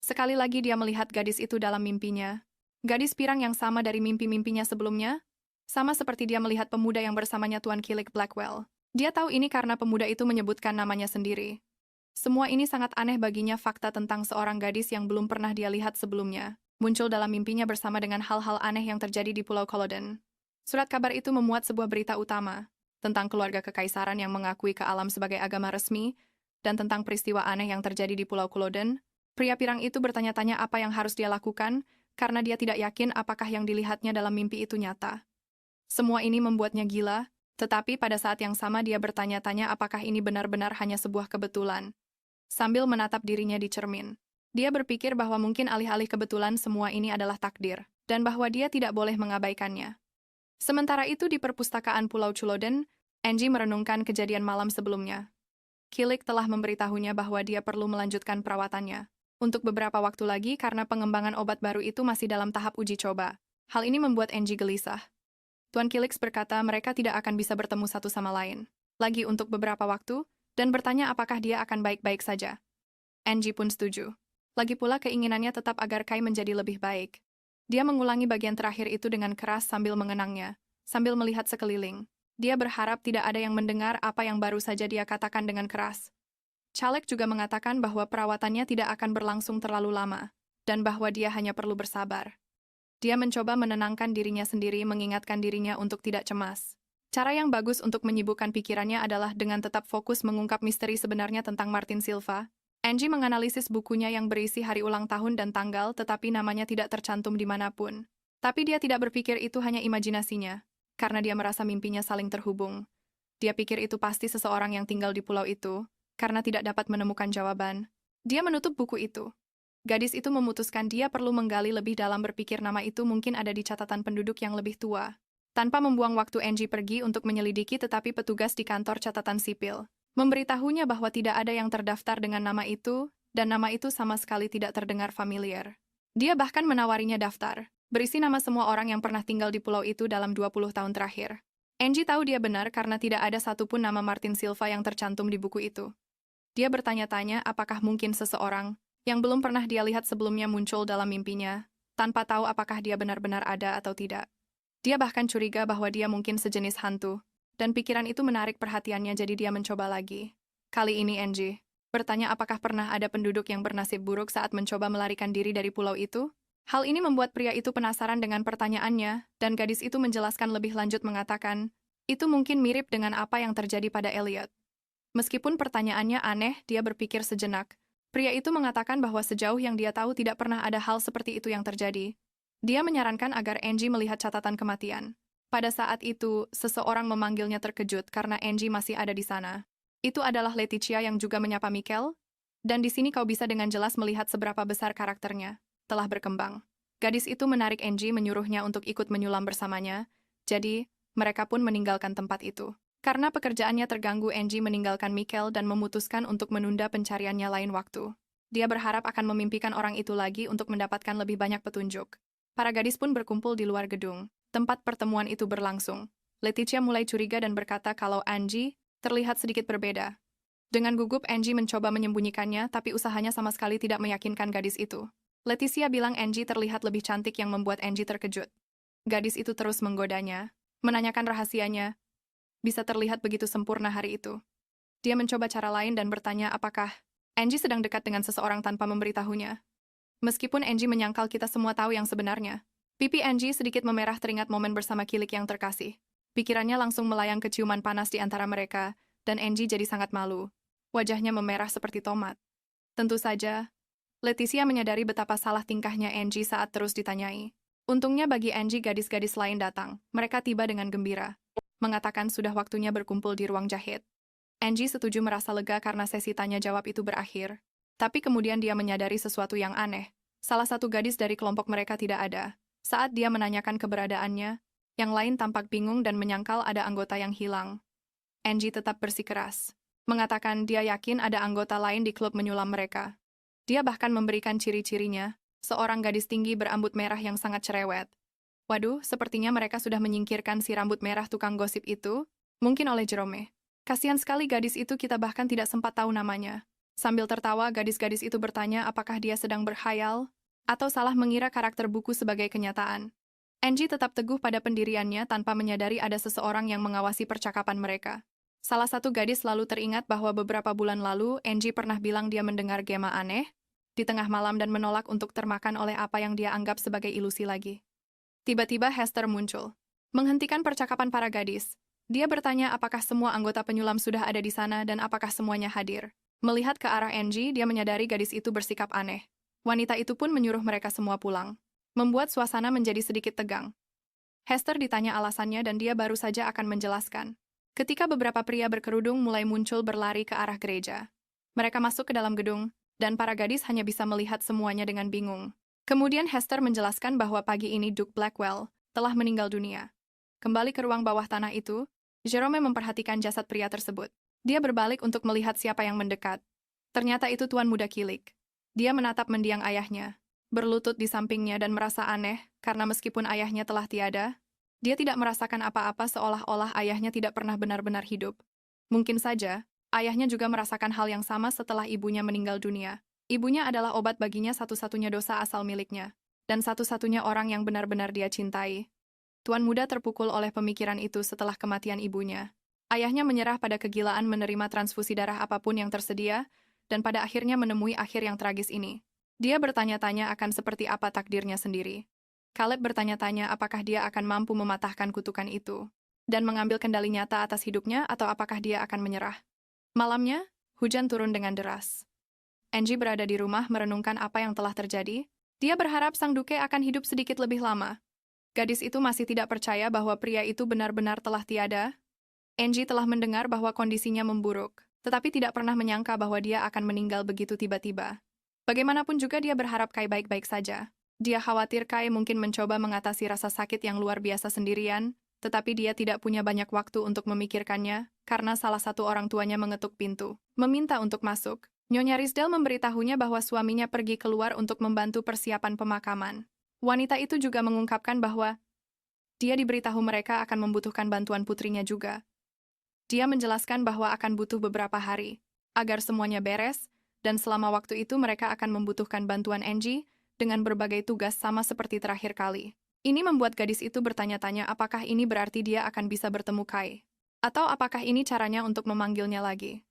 Sekali lagi dia melihat gadis itu dalam mimpinya. Gadis pirang yang sama dari mimpi-mimpinya sebelumnya, sama seperti dia melihat pemuda yang bersamanya Tuan Kilik Blackwell. Dia tahu ini karena pemuda itu menyebutkan namanya sendiri. Semua ini sangat aneh baginya, fakta tentang seorang gadis yang belum pernah dia lihat sebelumnya muncul dalam mimpinya bersama dengan hal-hal aneh yang terjadi di Pulau Culloden. Surat kabar itu memuat sebuah berita utama tentang keluarga kekaisaran yang mengakui ke alam sebagai agama resmi dan tentang peristiwa aneh yang terjadi di Pulau Culloden, Pria pirang itu bertanya-tanya apa yang harus dia lakukan, karena dia tidak yakin apakah yang dilihatnya dalam mimpi itu nyata. Semua ini membuatnya gila, tetapi pada saat yang sama dia bertanya-tanya apakah ini benar-benar hanya sebuah kebetulan. Sambil menatap dirinya di cermin, dia berpikir bahwa mungkin alih-alih kebetulan semua ini adalah takdir, dan bahwa dia tidak boleh mengabaikannya. Sementara itu di perpustakaan Pulau Culloden, Angie merenungkan kejadian malam sebelumnya. Kilik telah memberitahunya bahwa dia perlu melanjutkan perawatannya untuk beberapa waktu lagi karena pengembangan obat baru itu masih dalam tahap uji coba. Hal ini membuat Angie gelisah. Tuan Kilix berkata mereka tidak akan bisa bertemu satu sama lain lagi untuk beberapa waktu, dan bertanya apakah dia akan baik-baik saja. Angie pun setuju. Lagi pula keinginannya tetap agar Kai menjadi lebih baik. Dia mengulangi bagian terakhir itu dengan keras sambil mengenangnya, sambil melihat sekeliling. Dia berharap tidak ada yang mendengar apa yang baru saja dia katakan dengan keras. Caleg juga mengatakan bahwa perawatannya tidak akan berlangsung terlalu lama, dan bahwa dia hanya perlu bersabar. Dia mencoba menenangkan dirinya sendiri, mengingatkan dirinya untuk tidak cemas. Cara yang bagus untuk menyibukkan pikirannya adalah dengan tetap fokus mengungkap misteri sebenarnya tentang Martin Silva. Angie menganalisis bukunya yang berisi hari ulang tahun dan tanggal, tetapi namanya tidak tercantum dimanapun. Tapi dia tidak berpikir itu hanya imajinasinya, karena dia merasa mimpinya saling terhubung. Dia pikir itu pasti seseorang yang tinggal di pulau itu, karena tidak dapat menemukan jawaban. Dia menutup buku itu. Gadis itu memutuskan dia perlu menggali lebih dalam, berpikir nama itu mungkin ada di catatan penduduk yang lebih tua. Tanpa membuang waktu, Angie pergi untuk menyelidiki, tetapi petugas di kantor catatan sipil memberitahunya bahwa tidak ada yang terdaftar dengan nama itu, dan nama itu sama sekali tidak terdengar familiar. Dia bahkan menawarinya daftar, berisi nama semua orang yang pernah tinggal di pulau itu dalam 20 tahun terakhir. Angie tahu dia benar karena tidak ada satupun nama Martin Silva yang tercantum di buku itu. Dia bertanya-tanya apakah mungkin seseorang yang belum pernah dia lihat sebelumnya muncul dalam mimpinya, tanpa tahu apakah dia benar-benar ada atau tidak. Dia bahkan curiga bahwa dia mungkin sejenis hantu, dan pikiran itu menarik perhatiannya, jadi dia mencoba lagi. Kali ini Angie bertanya apakah pernah ada penduduk yang bernasib buruk saat mencoba melarikan diri dari pulau itu. Hal ini membuat pria itu penasaran dengan pertanyaannya, dan gadis itu menjelaskan lebih lanjut, mengatakan, itu mungkin mirip dengan apa yang terjadi pada Elliot. Meskipun pertanyaannya aneh, dia berpikir sejenak. Pria itu mengatakan bahwa sejauh yang dia tahu tidak pernah ada hal seperti itu yang terjadi. Dia menyarankan agar Angie melihat catatan kematian. Pada saat itu, seseorang memanggilnya terkejut karena Angie masih ada di sana. Itu adalah Leticia yang juga menyapa Mikel, dan di sini kau bisa dengan jelas melihat seberapa besar karakternya telah berkembang. Gadis itu menarik Angie, menyuruhnya untuk ikut menyulam bersamanya, jadi mereka pun meninggalkan tempat itu. Karena pekerjaannya terganggu, Angie meninggalkan Mikel dan memutuskan untuk menunda pencariannya lain waktu. Dia berharap akan memimpikan orang itu lagi untuk mendapatkan lebih banyak petunjuk. Para gadis pun berkumpul di luar gedung. Tempat pertemuan itu berlangsung. Leticia mulai curiga dan berkata kalau Angie terlihat sedikit berbeda. Dengan gugup, Angie mencoba menyembunyikannya, tapi usahanya sama sekali tidak meyakinkan gadis itu. Leticia bilang Angie terlihat lebih cantik, yang membuat Angie terkejut. Gadis itu terus menggodanya, menanyakan rahasianya. Bisa terlihat begitu sempurna hari itu. Dia mencoba cara lain dan bertanya apakah Angie sedang dekat dengan seseorang tanpa memberitahunya. Meskipun Angie menyangkal kita semua tahu yang sebenarnya. Pipi Angie sedikit memerah teringat momen bersama Kilik yang terkasih. Pikirannya langsung melayang ke ciuman panas di antara mereka, dan Angie jadi sangat malu. Wajahnya memerah seperti tomat. Tentu saja, Leticia menyadari betapa salah tingkahnya Angie saat terus ditanyai. Untungnya bagi Angie, gadis-gadis lain datang. Mereka tiba dengan gembira, mengatakan sudah waktunya berkumpul di ruang jahit. Angie setuju, merasa lega karena sesi tanya-jawab itu berakhir. Tapi kemudian dia menyadari sesuatu yang aneh. Salah satu gadis dari kelompok mereka tidak ada. Saat dia menanyakan keberadaannya, yang lain tampak bingung dan menyangkal ada anggota yang hilang. Angie tetap bersikeras, mengatakan dia yakin ada anggota lain di klub menyulam mereka. Dia bahkan memberikan ciri-cirinya, seorang gadis tinggi berambut merah yang sangat cerewet. Waduh, sepertinya mereka sudah menyingkirkan si rambut merah tukang gosip itu, mungkin oleh Jerome. Kasihan sekali gadis itu, kita bahkan tidak sempat tahu namanya. Sambil tertawa, gadis-gadis itu bertanya apakah dia sedang berkhayal, atau salah mengira karakter buku sebagai kenyataan. Angie tetap teguh pada pendiriannya tanpa menyadari ada seseorang yang mengawasi percakapan mereka. Salah satu gadis lalu teringat bahwa beberapa bulan lalu, Angie pernah bilang dia mendengar gema aneh di tengah malam dan menolak untuk termakan oleh apa yang dia anggap sebagai ilusi lagi. Tiba-tiba Hester muncul, menghentikan percakapan para gadis. Dia bertanya apakah semua anggota penyulam sudah ada di sana dan apakah semuanya hadir. Melihat ke arah Angie, dia menyadari gadis itu bersikap aneh. Wanita itu pun menyuruh mereka semua pulang, membuat suasana menjadi sedikit tegang. Hester ditanya alasannya dan dia baru saja akan menjelaskan. Ketika beberapa pria berkerudung mulai muncul berlari ke arah gereja. Mereka masuk ke dalam gedung, dan para gadis hanya bisa melihat semuanya dengan bingung. Kemudian Hester menjelaskan bahwa pagi ini Duke Blackwell telah meninggal dunia. Kembali ke ruang bawah tanah itu, Jerome memperhatikan jasad pria tersebut. Dia berbalik untuk melihat siapa yang mendekat. Ternyata itu Tuan Muda Kilik. Dia menatap mendiang ayahnya, berlutut di sampingnya dan merasa aneh karena meskipun ayahnya telah tiada, dia tidak merasakan apa-apa seolah-olah ayahnya tidak pernah benar-benar hidup. Mungkin saja, ayahnya juga merasakan hal yang sama setelah ibunya meninggal dunia. Ibunya adalah obat baginya satu-satunya dosa asal miliknya, dan satu-satunya orang yang benar-benar dia cintai. Tuan Muda terpukul oleh pemikiran itu setelah kematian ibunya. Ayahnya menyerah pada kegilaan menerima transfusi darah apapun yang tersedia, dan pada akhirnya menemui akhir yang tragis ini. Dia bertanya-tanya akan seperti apa takdirnya sendiri. Caleb bertanya-tanya apakah dia akan mampu mematahkan kutukan itu, dan mengambil kendali nyata atas hidupnya atau apakah dia akan menyerah. Malamnya, hujan turun dengan deras. Angie berada di rumah merenungkan apa yang telah terjadi. Dia berharap sang duke akan hidup sedikit lebih lama. Gadis itu masih tidak percaya bahwa pria itu benar-benar telah tiada. Angie telah mendengar bahwa kondisinya memburuk, tetapi tidak pernah menyangka bahwa dia akan meninggal begitu tiba-tiba. Bagaimanapun juga dia berharap Kai baik-baik saja. Dia khawatir Kai mungkin mencoba mengatasi rasa sakit yang luar biasa sendirian, tetapi dia tidak punya banyak waktu untuk memikirkannya, karena salah satu orang tuanya mengetuk pintu, meminta untuk masuk. Nyonya Rizdal memberitahunya bahwa suaminya pergi keluar untuk membantu persiapan pemakaman. Wanita itu juga mengungkapkan bahwa dia diberitahu mereka akan membutuhkan bantuan putrinya juga. Dia menjelaskan bahwa akan butuh beberapa hari agar semuanya beres, dan selama waktu itu mereka akan membutuhkan bantuan Angie dengan berbagai tugas sama seperti terakhir kali. Ini membuat gadis itu bertanya-tanya apakah ini berarti dia akan bisa bertemu Kai, atau apakah ini caranya untuk memanggilnya lagi.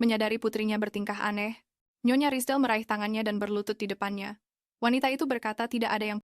Menyadari putrinya bertingkah aneh, Nyonya Rizdal meraih tangannya dan berlutut di depannya. Wanita itu berkata tidak ada yang